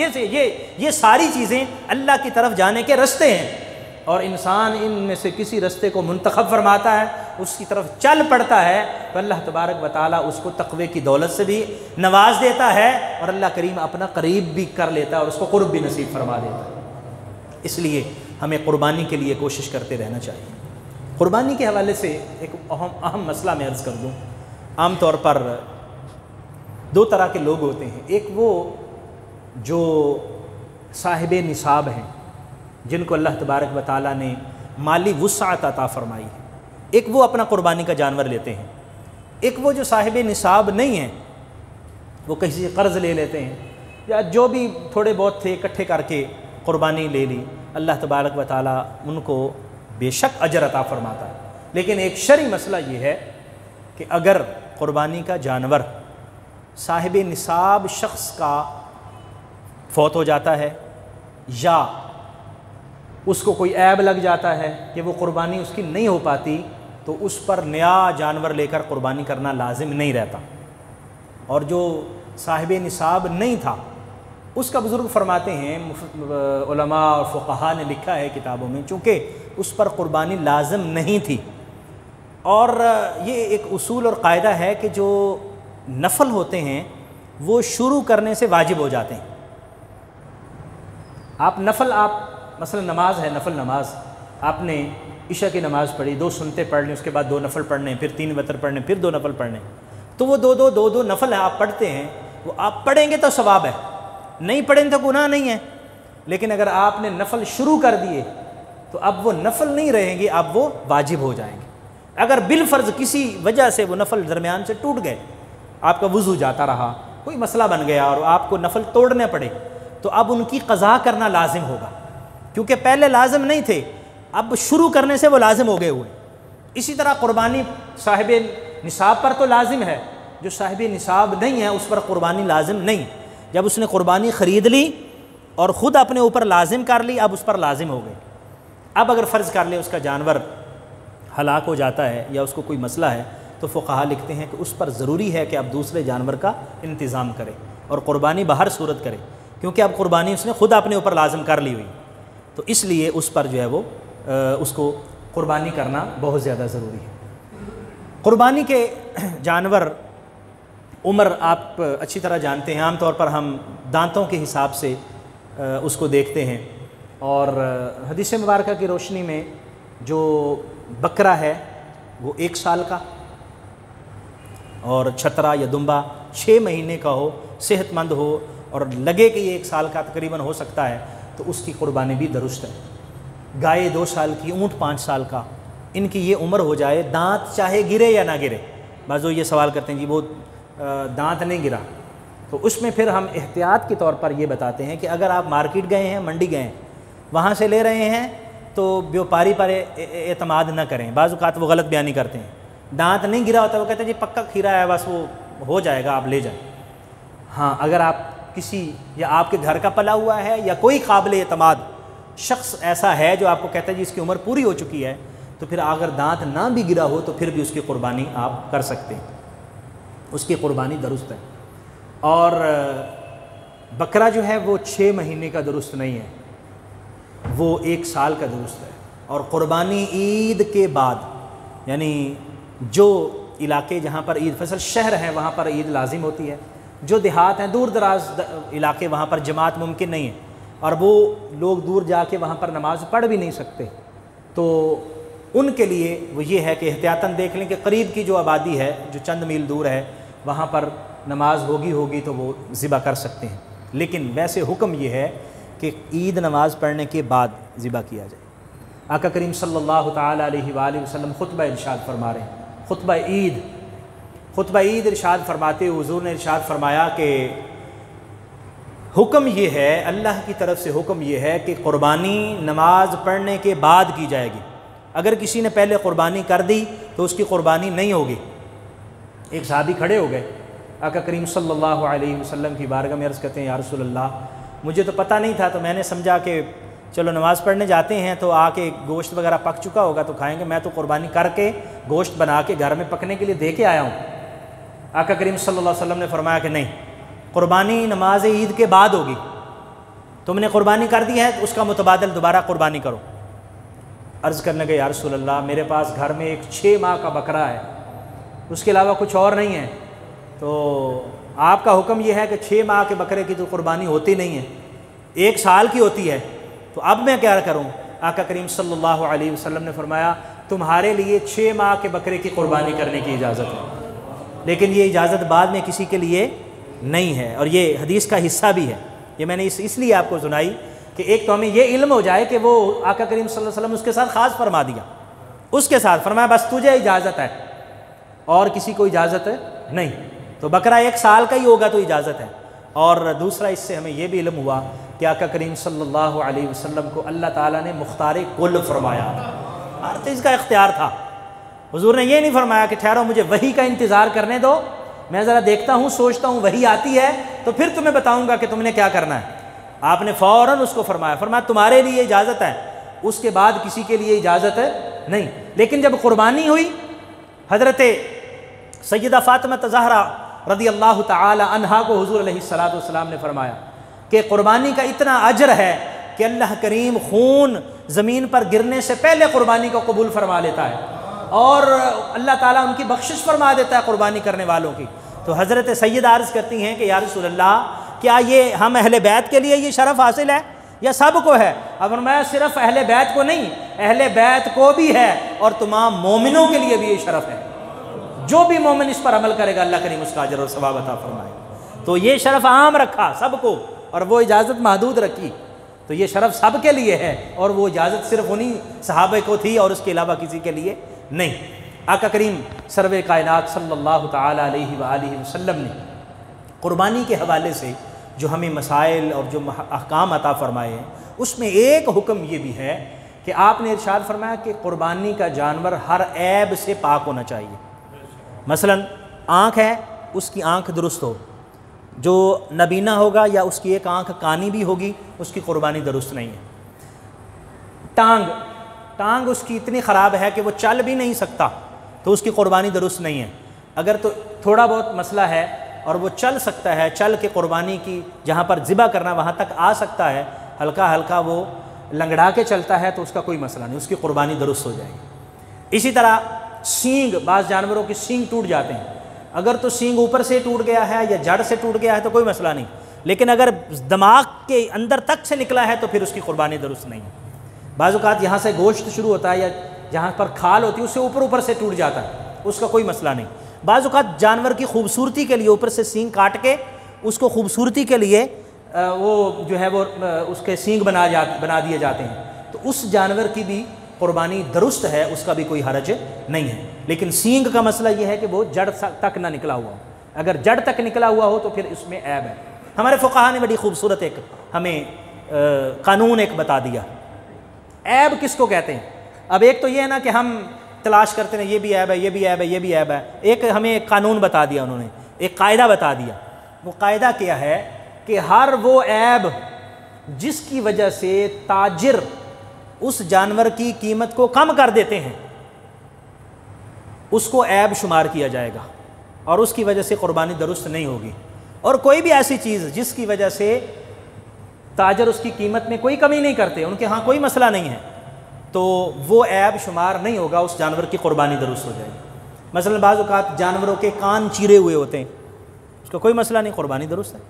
یہ ساری چیزیں اللہ کی طرف جانے کے رستے ہیں، اور انسان ان میں سے کسی رستے کو منتخب فرماتا ہے، اس کی طرف چل پڑتا ہے، تو اللہ تبارک و تعالیٰ اس کو تقوی کی دولت سے بھی نواز دیتا ہے، اور اللہ کریم اپنا قریب بھی کر لیتا ہے اور اس کو قرب بھی نصیب فرما دیتا ہے۔ اس لیے ہمیں قربانی کے لیے کوشش کرتے رہنا چاہیے۔ قربانی کے حوالے سے ایک اہم مسئلہ میں عرض کر دوں۔ عام طور پر دو طرح کے لوگ ہوتے ہیں، ایک وہ جو صاحب نصاب ہیں، جن کو اللہ تبارک و تعالیٰ نے مالی وسعت عطا فرمائی ہے، ایک وہ اپنا قربانی کا جانور لیتے ہیں، ایک وہ جو صاحب نصاب نہیں ہیں، وہ کسی سے قرض لے لیتے ہیں، یا جو بھی تھوڑے بہت تھے اکٹھے کر کے قربانی لے لی، اللہ تبارک و تعالیٰ ان کو بے شک اجر عطا فرماتا ہے۔ لیکن ایک شرعی مسئلہ یہ ہے کہ اگر قربانی کا جانور صاحب نصاب شخص کا فوت ہو جاتا ہے، یا اس کو کوئی عیب لگ جاتا ہے کہ وہ قربانی اس کی نہیں ہو پاتی، تو اس پر نیا جانور لے کر قربانی کرنا لازم نہیں رہتا۔ اور جو صاحب نصاب نہیں تھا، اس کا بزرگ فرماتے ہیں، علماء اور فقہاء نے لکھا ہے کتابوں میں، چونکہ اس پر قربانی لازم نہیں تھی۔ اور یہ ایک اصول اور قاعدہ ہے کہ جو نفل ہوتے ہیں وہ شروع کرنے سے واجب ہو جاتے ہیں۔ آپ مثلا نماز ہے، نفل نماز، آپ نے عشاء کی نماز پڑھی، 2 سنتے پڑھ لیں، اس کے بعد 2 نفل پڑھنے، پھر 3 وتر پڑھنے، پھر 2 نفل پڑھنے، تو وہ دو نفل آپ پڑھتے ہیں، وہ آپ پڑھیں گے تو ثواب ہے، نہیں پڑھیں تو گناہ نہیں ہے۔ لیکن اگر آپ نے نفل شروع کر دیے تو اب وہ نفل نہیں رہیں گے، اب وہ واجب ہو جائیں گے۔ اگر بالفرض کسی وجہ سے وہ نفل درمیان سے ٹوٹ گئے، آپ کا وضو جاتا رہا، کوئی مسئلہ بن گیا اور آپ کو نفل توڑنے پڑے، تو اب ان کی قضا کرنا لازم ہوگا، کیونکہ پہلے لازم نہیں تھے، اب شروع کرنے سے وہ لازم ہو گئے ہوئے۔ اسی طرح قربانی صاحب نصاب پر تو لازم ہے، جو صاحب نصاب نہیں ہے اس پر قربانی لازم نہیں۔ جب اس نے قربانی خرید لی اور خود اپنے اوپر لازم کر لی، اب اس پر لازم ہو گئے۔ اب اگر فرض کر لے اس کا جانور ہلاک ہو جاتا ہے یا اس کو کوئی مسئلہ ہے، تو فقہا لکھتے ہیں کہ اس پر ضروری ہے کہ اب دوسرے جانور کا انتظام کرے اور قربانی بہر صورت کرے، کیونکہ اب قربانی اس نے خود اپنے اوپر لازم کر لی ہوئی، تو اس لیے اس پر جو ہے وہ اس کو قربانی کرنا بہت زیادہ ضروری ہے۔ قربانی کے جانور عمر آپ اچھی طرح جانتے ہیں، عام طور پر ہم دانتوں کے حساب سے اس کو دیکھتے ہیں، اور حدیث مبارکہ کی روشنی میں جو بکرا ہے وہ 1 سال کا، اور چھترا یا دمبا 6 مہینے کا ہو، صحت مند ہو اور لگے کہ یہ 1 سال کا تقریباً ہو سکتا ہے، تو اس کی قربانی بھی درست ہے۔ گائے 2 سال کی، اونٹ 5 سال کا، ان کی یہ عمر ہو جائے، دانت چاہے گرے یا نہ گرے، بعض لوگ یہ سوال کرتے ہیں جی وہ دانت نہیں گرا، تو اس میں پھر ہم احتیاط کے طور پر یہ بتاتے ہیں کہ اگر آپ مارکیٹ گئے ہیں، منڈی گئے ہیں، وہاں سے لے رہے ہیں، تو بیوپاری پر اعتماد نہ کریں، بعض اوقات وہ غلط بیانی کرتے ہیں، دانت نہیں گرا ہوتا، وہ کہتے ہیں جی پکا کھیرا ہے، بس وہ ہو جائے گا، آپ لے جائیں۔ ہاں، اگر آپ کسی یا آپ کے گھر کا پلا ہوا ہے یا کوئی قابل اعتماد شخص ایسا ہے جو آپ کو کہتا ہے جی اس کی عمر پوری ہو چکی ہے، تو پھر اگر دانت نہ بھی گرا ہو تو پھر بھی اس کی قربانی آپ کر سکتے ہیں، اس کی قربانی درست ہے۔ اور بکرا جو ہے وہ 6 مہینے کا درست نہیں ہے، وہ 1 سال کا درست ہے۔ اور قربانی عید کے بعد، یعنی جو علاقے جہاں پر عید فصل شہر ہیں وہاں پر عید لازم ہوتی ہے، جو دیہات ہیں، دور دراز علاقے، وہاں پر جماعت ممکن نہیں ہے، اور وہ لوگ دور جا کے وہاں پر نماز پڑھ بھی نہیں سکتے، تو ان کے لیے وہ یہ ہے کہ احتیاطاً دیکھ لیں کہ قریب کی جو آبادی ہے جو چند میل دور ہے وہاں پر نماز ہوگی تو وہ ذبح کر سکتے ہیں، لیکن ویسے حکم یہ ہے کہ عید نماز پڑھنے کے بعد ذبح کیا جائے۔ آقا کریم صلی اللہ تعالیٰ علیہ وآلہ وسلم خطبہ ارشاد فرما رہے ہیں، خطبہ عید ارشاد فرماتے ہوئے حضور نے ارشاد فرمایا کہ حکم یہ ہے، اللہ کی طرف سے حکم یہ ہے کہ قربانی نماز پڑھنے کے بعد کی جائے گی۔ اگر کسی نے پہلے قربانی کر دی تو اس کی قربانی نہیں ہوگی۔ ایک صحابی کھڑے ہو گئے، آقا کریم صلی اللہ علیہ وسلم کی بارگاہ میں عرض کرتے ہیں یا رسول اللہ، مجھے تو پتہ نہیں تھا، تو میں نے سمجھا کہ چلو نماز پڑھنے جاتے ہیں تو آ کے گوشت وغیرہ پک چکا ہوگا تو کھائیں گے، میں تو قربانی کر کے گوشت بنا کے گھر میں پکنے کے لیے دے کے آیا ہوں۔ آقا کریم صلی اللہ علیہ وسلم نے فرمایا کہ نہیں، قربانی نماز عید کے بعد ہوگی، تم نے قربانی کر دی ہے تو اس کا متبادل دوبارہ قربانی کرو۔ عرض کرنے لگے یا رسول اللہ، میرے پاس گھر میں ایک 6 ماہ کا بکرا ہے، اس کے علاوہ کچھ اور نہیں ہے، تو آپ کا حکم یہ ہے کہ 6 ماہ کے بکرے کی تو قربانی ہوتی نہیں ہے، 1 سال کی ہوتی ہے، تو اب میں کیا کروں؟ آقا کریم صلی اللہ علیہ وسلم نے فرمایا تمہارے لیے 6 ماہ کے بکرے کی قربانی کرنے کی اجازت ہے، لیکن یہ اجازت بعد میں کسی کے لیے نہیں ہے، اور یہ حدیث کا حصہ بھی ہے۔ یہ میں نے اس لیے آپ کو سنائی کہ ایک تو ہمیں یہ علم ہو جائے کہ وہ آقا کریم صلی اللہ علیہ وسلم اس کے ساتھ خاص فرما دیا، اس کے ساتھ فرمایا بس تجھے اجازت ہے اور کسی کو اجازت نہیں، تو بکرا 1 سال کا ہی ہوگا تو اجازت ہے۔ اور دوسرا اس سے ہمیں یہ بھی علم ہوا کہ آقا کریم صلی اللہ علیہ وسلم کو اللہ تعالیٰ نے مختار کل فرمایا، ہر چیز کا اختیار تھا۔ حضور نے یہ نہیں فرمایا کہ ٹھہرو مجھے وحی کا انتظار کرنے دو، میں ذرا دیکھتا ہوں، سوچتا ہوں، وحی آتی ہے تو پھر تمہیں بتاؤں گا کہ تم نے کیا کرنا ہے۔ آپ نے فوراً اس کو فرمایا تمہارے لیے اجازت ہے، اس کے بعد کسی کے لیے اجازت نہیں۔ لیکن جب قربانی ہوئی، حضرت سیدہ فاطمہ زہرا رضی اللہ تعالی عنہا کو حضور علیہ الصلوۃ والسلام نے فرمایا کہ قربانی کا اتنا اجر ہے کہ اللہ کریم خون زمین پر گرنے سے پہلے قربانی کو قبول فرما لیتا ہے، اور اللہ تعالیٰ ان کی بخشش فرما دیتا ہے قربانی کرنے والوں کی۔ تو حضرت سیدہ عرض کرتی ہیں کہ یا رسول اللہ کیا یہ ہم اہل بیت کے لیے یہ شرف حاصل ہے یا سب کو ہے؟ اب فرمایا صرف اہل بیت کو نہیں، اہل بیت کو بھی ہے اور تمام مومنوں کے لیے بھی یہ شرف ہے، جو بھی مومن اس پر عمل کرے گا اللہ کریم اس کا اجر اور ثواب عطا فرمائے۔ تو یہ شرف عام رکھا سب کو اور وہ اجازت محدود رکھی، تو یہ شرف سب کے لیے ہے اور وہ اجازت صرف انہی صحابہ کو تھی اور اس کے علاوہ کسی کے لیے نہیں۔ آقا کریم سرور کائنات صلی اللہ تعالیٰ علیہ وآلہ وسلم نے قربانی کے حوالے سے جو ہمیں مسائل اور جو احکام عطا فرمائے ہیں اس میں ایک حکم یہ بھی ہے کہ آپ نے ارشاد فرمایا کہ قربانی کا جانور ہر عیب سے پاک ہونا چاہیے۔ مثلا آنکھ ہے، اس کی آنکھ درست ہو، جو نبینا ہوگا یا اس کی ایک آنکھ کانی بھی ہوگی اس کی قربانی درست نہیں ہے۔ ٹانگ اس کی اتنی خراب ہے کہ وہ چل بھی نہیں سکتا تو اس کی قربانی درست نہیں ہے۔ اگر تو تھوڑا بہت مسئلہ ہے اور وہ چل سکتا ہے، چل کے قربانی کی جہاں پر ذبح کرنا وہاں تک آ سکتا ہے، ہلکا ہلکا وہ لنگڑا کے چلتا ہے تو اس کا کوئی مسئلہ نہیں، اس کی قربانی درست ہو جائے گی۔ اسی طرح سینگ، بعض جانوروں کے سینگ ٹوٹ جاتے ہیں، اگر تو سینگ اوپر سے ٹوٹ گیا ہے یا جڑ سے ٹوٹ گیا ہے تو کوئی مسئلہ نہیں، لیکن اگر دماغ کے اندر تک سے نکلا ہے تو پھر اس کی قربانی درست نہیں ہے۔ بعض اوقات یہاں سے گوشت شروع ہوتا ہے یا جہاں پر کھال ہوتی ہے اس سے اوپر سے ٹوٹ جاتا ہے، اس کا کوئی مسئلہ نہیں۔ بعض اوقات جانور کی خوبصورتی کے لیے اوپر سے سینگ کاٹ کے اس کو خوبصورتی کے لیے وہ جو ہے وہ اس کے سینگ بنا دیے جاتے ہیں، تو اس جانور کی بھی قربانی درست ہے، اس کا بھی کوئی حرج نہیں ہے۔ لیکن سینگ کا مسئلہ یہ ہے کہ وہ جڑ تک نہ نکلا ہوا ہو، اگر جڑ تک نکلا ہوا ہو تو پھر اس میں عیب ہے۔ ہمارے فقہا نے بڑی خوبصورت ایک ہمیں قانون ایک بتا دیا، عیب کس کو کہتے ہیں۔ اب ایک تو یہ ہے نا کہ ہم تلاش کرتے ہیں یہ بھی عیب ہے، یہ بھی عیب ہے، یہ بھی عیب ہے، ایک ہمیں ایک قانون بتا دیا انہوں نے، ایک قاعدہ بتا دیا۔ وہ قاعدہ کیا ہے کہ ہر وہ عیب جس کی وجہ سے تاجر اس جانور کی قیمت کو کم کر دیتے ہیں اس کو عیب شمار کیا جائے گا اور اس کی وجہ سے قربانی درست نہیں ہوگی۔ اور کوئی بھی ایسی چیز جس کی وجہ سے تاجر اس کی قیمت میں کوئی کمی نہیں کرتے، ان کے ہاں کوئی مسئلہ نہیں ہے، تو وہ عیب شمار نہیں ہوگا، اس جانور کی قربانی درست ہو جائے گی۔ مثلا بعض اوقات جانوروں کے کان چیرے ہوئے ہوتے ہیں، اس کا کوئی مسئلہ نہیں، قربانی درست ہے۔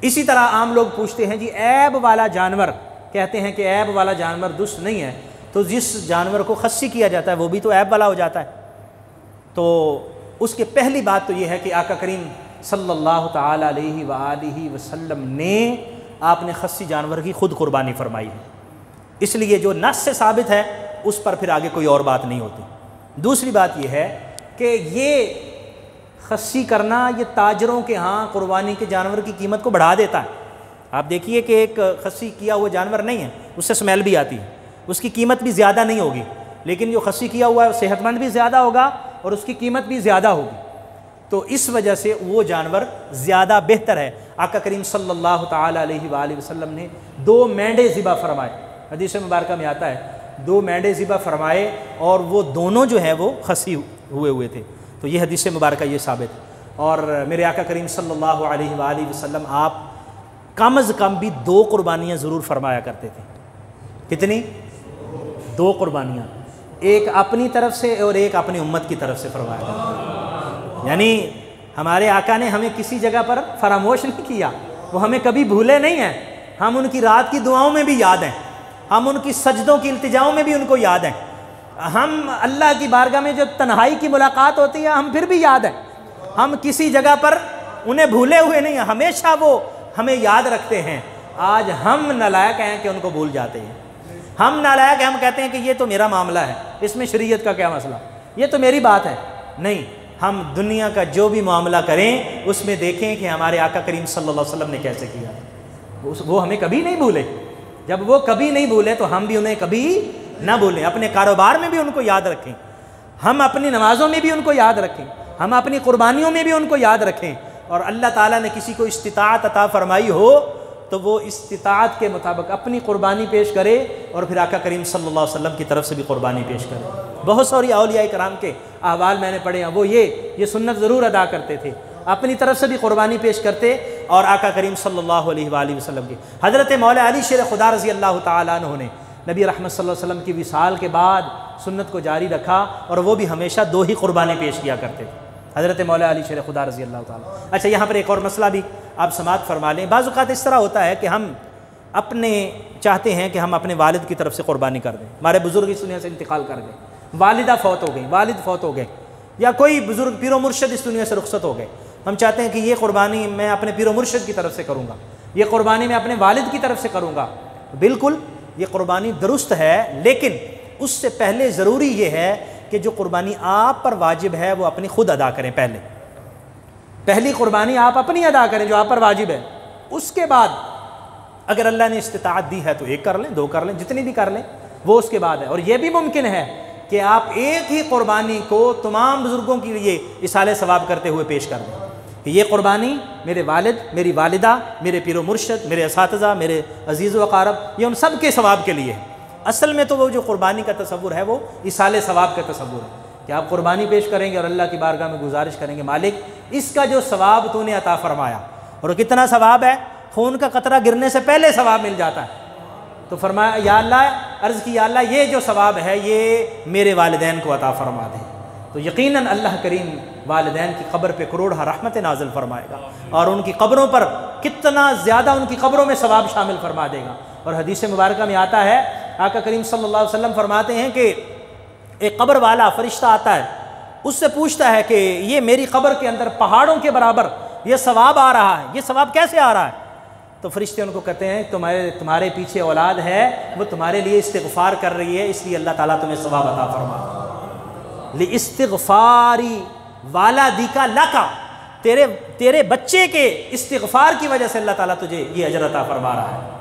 اسی طرح عام لوگ پوچھتے ہیں جی عیب والا جانور، کہتے ہیں کہ عیب والا جانور درست نہیں ہے، تو جس جانور کو خصی کیا جاتا ہے وہ بھی تو عیب والا ہو جاتا ہے۔ تو اس کے پہلی بات تو یہ ہے کہ آقا کریم صلی اللہ تعالیٰ علیہ وآلہ وسلم نے آپ نے خصی جانور کی خود قربانی فرمائی ہے، اس لیے جو نص سے ثابت ہے اس پر پھر آگے کوئی اور بات نہیں ہوتی۔ دوسری بات یہ ہے کہ یہ خصی کرنا یہ تاجروں کے ہاں قربانی کے جانور کی قیمت کو بڑھا دیتا ہے۔ آپ دیکھیے کہ ایک خصی کیا ہوا جانور نہیں ہے، اس سے اسمیل بھی آتی ہے، اس کی قیمت بھی زیادہ نہیں ہوگی، لیکن جو خصی کیا ہوا ہے صحت مند بھی زیادہ ہوگا اور اس کی قیمت بھی زیادہ ہوگی، تو اس وجہ سے وہ جانور زیادہ بہتر ہے۔ آقا کریم صلی اللہ تعالیٰ علیہ وآلہ وسلم نے 2 مینڈے ذبح فرمائے، حدیث مبارکہ میں آتا ہے 2 مینڈے ذبح فرمائے اور وہ دونوں جو ہیں وہ خصی ہوئے تھے، تو یہ حدیث مبارکہ یہ ثابت ہے۔ اور میرے آقا کریم صلی اللہ علیہ وآلہ وسلم آپ کم از کم بھی 2 قربانیاں ضرور فرمایا کرتے تھے۔ کتنی؟ 2 قربانیاں، ایک اپنی طرف سے اور ایک اپنی امت کی طرف سے فرمایا کرتے تھے۔ یعنی ہمارے آقا نے ہمیں کسی جگہ پر فراموش نہیں کیا، وہ ہمیں کبھی بھولے نہیں ہیں، ہم ان کی رات کی دعاؤں میں بھی یاد ہیں، ہم ان کی سجدوں کی التجاؤں میں بھی ان کو یاد ہیں، ہم اللہ کی بارگاہ میں جو تنہائی کی ملاقات ہوتی ہے ہم پھر بھی یاد ہیں، ہم کسی جگہ پر انہیں بھولے ہوئے نہیں ہیں، ہمیشہ وہ ہمیں یاد رکھتے ہیں۔ آج ہم نالائق ہیں کہ ان کو بھول جاتے ہیں، ہم نالائق ہیں، ہم کہتے ہیں کہ یہ تو میرا معاملہ ہے، اس میں شریعت کا کیا مسئلہ، یہ تو میری بات ہے۔ نہیں، ہم دنیا کا جو بھی معاملہ کریں اس میں دیکھیں کہ ہمارے آقا کریم صلی اللہ علیہ وسلم نے کیسے کیا، وہ ہمیں کبھی نہیں بھولے، جب وہ کبھی نہیں بھولے تو ہم بھی انہیں کبھی نہ بھولیں، اپنے کاروبار میں بھی ان کو یاد رکھیں، ہم اپنی نمازوں میں بھی ان کو یاد رکھیں، ہم اپنی قربانیوں میں بھی ان کو یاد رکھیں، اور اللہ تعالیٰ نے کسی کو استطاعت عطا فرمائی ہو تو وہ استطاعت کے مطابق اپنی قربانی پیش کرے اور پھر آقا کریم صلی اللہ علیہ وسلم کی طرف سے بھی قربانی پیش کرے۔ بہت ساری اولیاء کرام کے احوال میں نے پڑھے ہیں، وہ یہ سنت ضرور ادا کرتے تھے، اپنی طرف سے بھی قربانی پیش کرتے اور آقا کریم صلی اللہ علیہ وآلہ وسلم کی۔ حضرت مولا علی شیر خدا رضی اللہ تعالیٰ عنہ نے نبی رحمت صلی اللہ علیہ وسلم کی وصال کے بعد سنت کو جاری رکھا اور وہ بھی ہمیشہ 2 ہی قربانی پیش کیا کرتے تھے۔ حضرت مولا علی شیر خدا رضی اللہ تعالیٰ۔ اچھا یہاں پر ایک اور مسئلہ بھی آپ سماعت فرما لیں۔ بعض اوقات اس طرح ہوتا ہے کہ ہم اپنے چاہتے ہیں کہ ہم اپنے والد کی طرف سے قربانی کر دیں، ہمارے بزرگ اس دنیا سے انتقال کر گئے، والدہ فوت ہو گئی، والد فوت ہو گئے، یا کوئی بزرگ پیر و مرشد اس دنیا سے رخصت ہو گئے، ہم چاہتے ہیں کہ یہ قربانی میں اپنے پیر و مرشد کی طرف سے کروں گا، یہ قربانی میں اپنے والد کی طرف سے کروں گا۔ بالکل یہ قربانی درست ہے، لیکن اس سے پہلے ضروری یہ ہے کہ جو قربانی آپ پر واجب ہے وہ اپنی خود ادا کریں۔ پہلی قربانی آپ اپنی ادا کریں جو آپ پر واجب ہے، اس کے بعد اگر اللہ نے استطاعت دی ہے تو ایک کر لیں، دو کر لیں، جتنی بھی کر لیں، وہ اس کے بعد ہے۔ اور یہ بھی ممکن ہے کہ آپ ایک ہی قربانی کو تمام بزرگوں کے لیے اصالہ ثواب کرتے ہوئے پیش کر دیں کہ یہ قربانی میرے والد، میری والدہ، میرے پیر و مرشد، میرے اساتذہ، میرے عزیز و اقارب، یہ ہم سب کے ثواب کے لیے ہے۔ اصل میں تو وہ جو قربانی کا تصور ہے وہ اصالہ ثواب کا تصور ہے کہ آپ قربانی پیش کریں گے اور اللہ کی بارگاہ میں گزارش کریں گے، مالک اس کا جو ثواب تو نے عطا فرمایا، اور کتنا ثواب ہے، خون کا قطرہ گرنے سے پہلے ثواب مل جاتا ہے۔ تو فرمایا یا اللہ، عرض کی یا اللہ یہ جو ثواب ہے یہ میرے والدین کو عطا فرما دیں، تو یقیناً اللہ کریم والدین کی قبر پہ کروڑہ رحمت نازل فرمائے گا، اور ان کی قبروں پر کتنا زیادہ ان کی قبروں میں ثواب شامل فرما دے گا۔ اور حدیث مبارکہ میں آتا ہے، آقا کریم صلی اللہ علیہ وسلم فرماتے ہیں کہ ایک قبر والا فرشتہ آتا ہے، اس سے پوچھتا ہے کہ یہ میری قبر کے اندر پہاڑوں کے برابر یہ ثواب آ رہا ہے، یہ ثواب کیسے آ رہا ہے؟ تو فرشتے ان کو کہتے ہیں تمہارے پیچھے اولاد ہے، وہ تمہارے لیے استغفار کر رہی ہے، اس لیے اللہ تعالیٰ تمہیں ثواب عطا فرما لاستغفاری والدیک لک، تیرے بچے کے استغفار کی وجہ سے اللہ تعالیٰ تجھے یہ اجر عطا فرما رہا ہے۔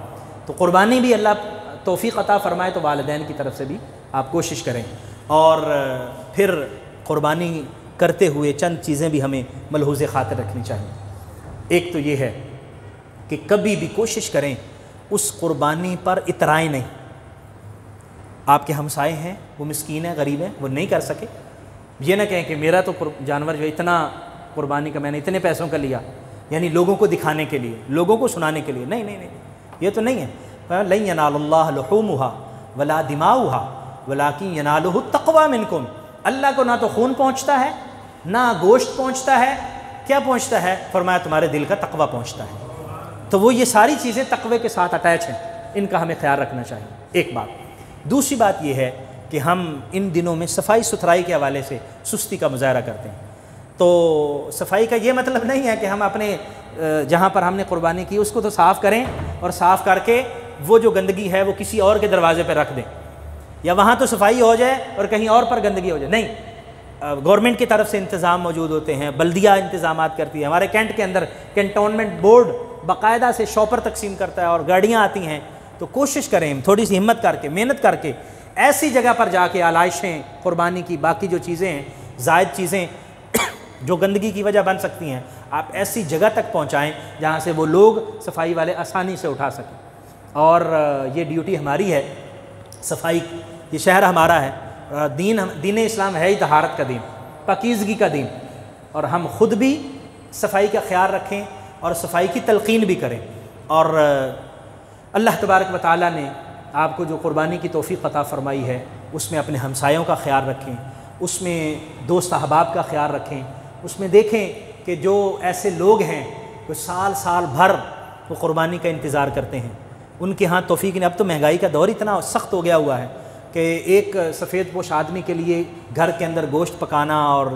تو قربانی بھی اللہ توفیق عطا فرمائے تو والدین کی طرف سے بھی آپ کوشش کریں، اور پھر قربانی کرتے ہوئے چند چیزیں بھی ہمیں ملحوظ خاطر رکھنی چاہیے۔ ایک تو یہ ہے کہ کبھی بھی کوشش کریں اس قربانی پر اترائیں نہیں۔ آپ کے ہمسائے ہیں، وہ مسکین ہیں، غریب ہیں، وہ نہیں کر سکے، یہ نہ کہیں کہ میرا تو جانور جو اتنا قربانی کا میں نے اتنے پیسوں کا لیا، یعنی لوگوں کو دکھانے کے لیے، لوگوں کو سنانے کے لیے، نہیں نہیں نہیں، یہ تو نہیں ہے۔ لن ینال اللہ لحومها ولا دماؤها ولکن ینالہ التقوی منکم، اللہ کو نہ تو خون پہنچتا ہے نہ گوشت پہنچتا ہے، کیا پہنچتا ہے؟ فرمایا تمہارے دل کا تقوی پہنچتا ہے۔ تو وہ یہ ساری چیزیں تقوی کے ساتھ اٹیچ ہیں، ان کا ہمیں خیال رکھنا چاہیے، ایک بات۔ دوسری بات یہ ہے کہ ہم ان دنوں میں صفائی ستھرائی کے حوالے سے سستی کا مظاہرہ کرتے ہیں۔ تو صفائی کا یہ مطلب نہیں ہے کہ ہم اپنے جہاں پر ہم نے قربانی کی اس کو تو صاف کریں، اور صاف کر کے وہ جو گندگی ہے وہ کسی اور کے دروازے پہ رکھ دیں، یا وہاں تو صفائی ہو جائے اور کہیں اور پر گندگی ہو جائے، نہیں۔ گورنمنٹ کی طرف سے انتظام موجود ہوتے ہیں، بلدیہ انتظامات کرتی ہے، ہمارے کینٹ کے اندر کینٹونمنٹ بورڈ باقاعدہ سے شاپر تقسیم کرتا ہے اور گاڑیاں آتی ہیں۔ تو کوشش کریں تھوڑی سی ہمت کر کے، محنت کر کے ایسی جگہ پر جا کے آلائشیں، قربانی کی باقی جو چیزیں ہیں، زائد چیزیں جو گندگی کی وجہ بن سکتی ہیں، آپ ایسی جگہ تک پہنچائیں جہاں سے وہ لوگ صفائی والے آسانی سے اٹھا سکیں۔ اور یہ ڈیوٹی ہماری ہے، صفائی، یہ شہر ہمارا ہے، دین اسلام ہے ہی طہارت کا دین، پاکیزگی کا دین، اور ہم خود بھی صفائی کا خیال رکھیں اور صفائی کی تلقین بھی کریں۔ اور اللہ تبارک و تعالیٰ نے آپ کو جو قربانی کی توفیق عطا فرمائی ہے اس میں اپنے ہمسایوں کا خیال رکھیں، اس میں دوست احباب کا خیال رکھیں، اس میں دیکھیں کہ جو ایسے لوگ ہیں جو سال بھر وہ قربانی کا انتظار کرتے ہیں، ان کے ہاں توفیق نہیں۔ اب تو مہنگائی کا دور اتنا سخت ہو گیا ہوا ہے کہ ایک سفید پوش آدمی کے لیے گھر کے اندر گوشت پکانا اور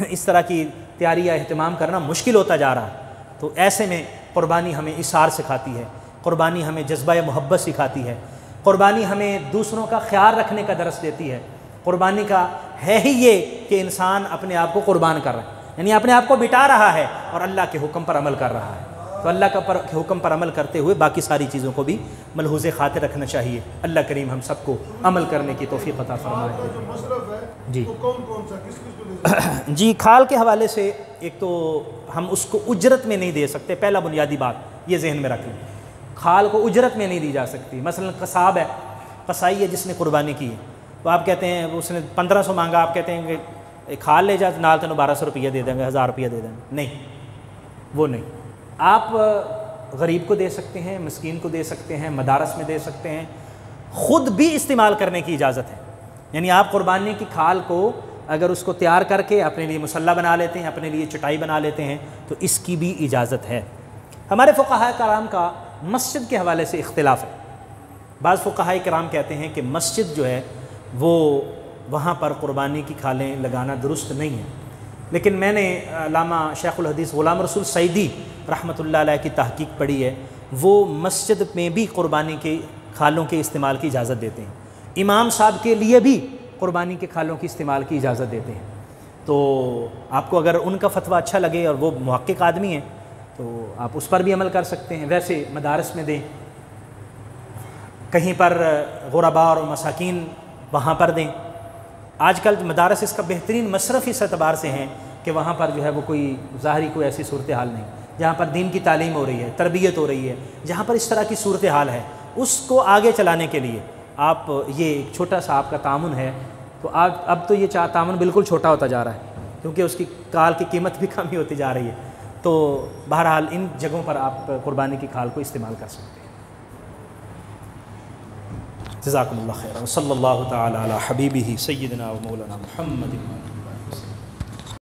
اس طرح کی تیاری یا اہتمام کرنا مشکل ہوتا جا رہا ہے۔ تو ایسے میں قربانی ہمیں اثار سکھاتی ہے، قربانی ہمیں جذبہ محبت سکھاتی ہے، قربانی ہمیں دوسروں کا خیال رکھنے کا درس دیتی ہے۔ قربانی کا ہے ہی یہ کہ انسان اپنے آپ کو قربان کر رہا ہے، یعنی اپنے آپ کو بٹا رہا ہے اور اللہ کے حکم پر عمل کر رہا ہے۔ تو اللہ کے حکم پر عمل کرتے ہوئے باقی ساری چیزوں کو بھی ملحوظ خاطر رکھنا چاہیے۔ اللہ کریم ہم سب کو عمل کرنے کی توفیق عطا فرمائے۔ جی جی، کھال کے حوالے سے ایک تو ہم اس کو اجرت میں نہیں دے سکتے، پہلا بنیادی بات یہ ذہن میں رکھ لیں، کھال کو اجرت میں نہیں دی جا سکتی۔ مثلا قصاب ہے، قصائی ہے جس نے قربانی کی ہے، تو آپ کہتے ہیں اس نے 1500 مانگا، آپ کہتے ہیں کہ کھال لے جا نال تینوں 1200 روپیہ دے دیں گے، 1000 روپیہ دے دیں گے، نہیں، وہ نہیں۔ آپ غریب کو دے سکتے ہیں، مسکین کو دے سکتے ہیں، مدارس میں دے سکتے ہیں، خود بھی استعمال کرنے کی اجازت ہے۔ یعنی آپ قربانی کی کھال کو اگر اس کو تیار کر کے اپنے لیے مصلی بنا لیتے ہیں، اپنے لیے چٹائی بنا لیتے ہیں، تو اس کی بھی اجازت ہے۔ ہمارے فقہاء کرام کا مسجد کے حوالے سے اختلاف ہے۔ بعض فقہاء کرام کہتے ہیں کہ مسجد جو ہے وہ وہاں پر قربانی کی کھالیں لگانا درست نہیں ہے، لیکن میں نے علامہ شیخ الحدیث غلام رسول سعیدی رحمۃ اللہ علیہ کی تحقیق پڑھی ہے، وہ مسجد میں بھی قربانی کی کھالوں کے استعمال کی اجازت دیتے ہیں، امام صاحب کے لیے بھی قربانی کے کھالوں کی استعمال کی اجازت دیتے ہیں۔ تو آپ کو اگر ان کا فتویٰ اچھا لگے اور وہ محقق آدمی ہیں تو آپ اس پر بھی عمل کر سکتے ہیں۔ ویسے مدارس میں دیں، کہیں پر غرباء اور مساکین وہاں پر دیں۔ آج کل مدارس اس کا بہترین مصرف اس اعتبار سے ہیں کہ وہاں پر جو ہے وہ کوئی ظاہری کوئی ایسی صورتحال نہیں، جہاں پر دین کی تعلیم ہو رہی ہے، تربیت ہو رہی ہے، جہاں پر اس طرح کی صورتحال ہے، اس کو آگے چلانے کے لیے آپ یہ ایک چھوٹا سا آپ کا تعاون ہے۔ تو اب تو یہ تعاون بالکل چھوٹا ہوتا جا رہا ہے، کیونکہ اس کی کھال کی قیمت بھی کم ہی ہوتی جا رہی ہے۔ تو بہرحال ان جگہوں پر آپ قربانی کی کھال کو استعمال کر سکتے ہیں۔ جزاکم اللہ خیر، صلی اللہ تعالی علی حبیبہ سیدنا و مولانا محمد۔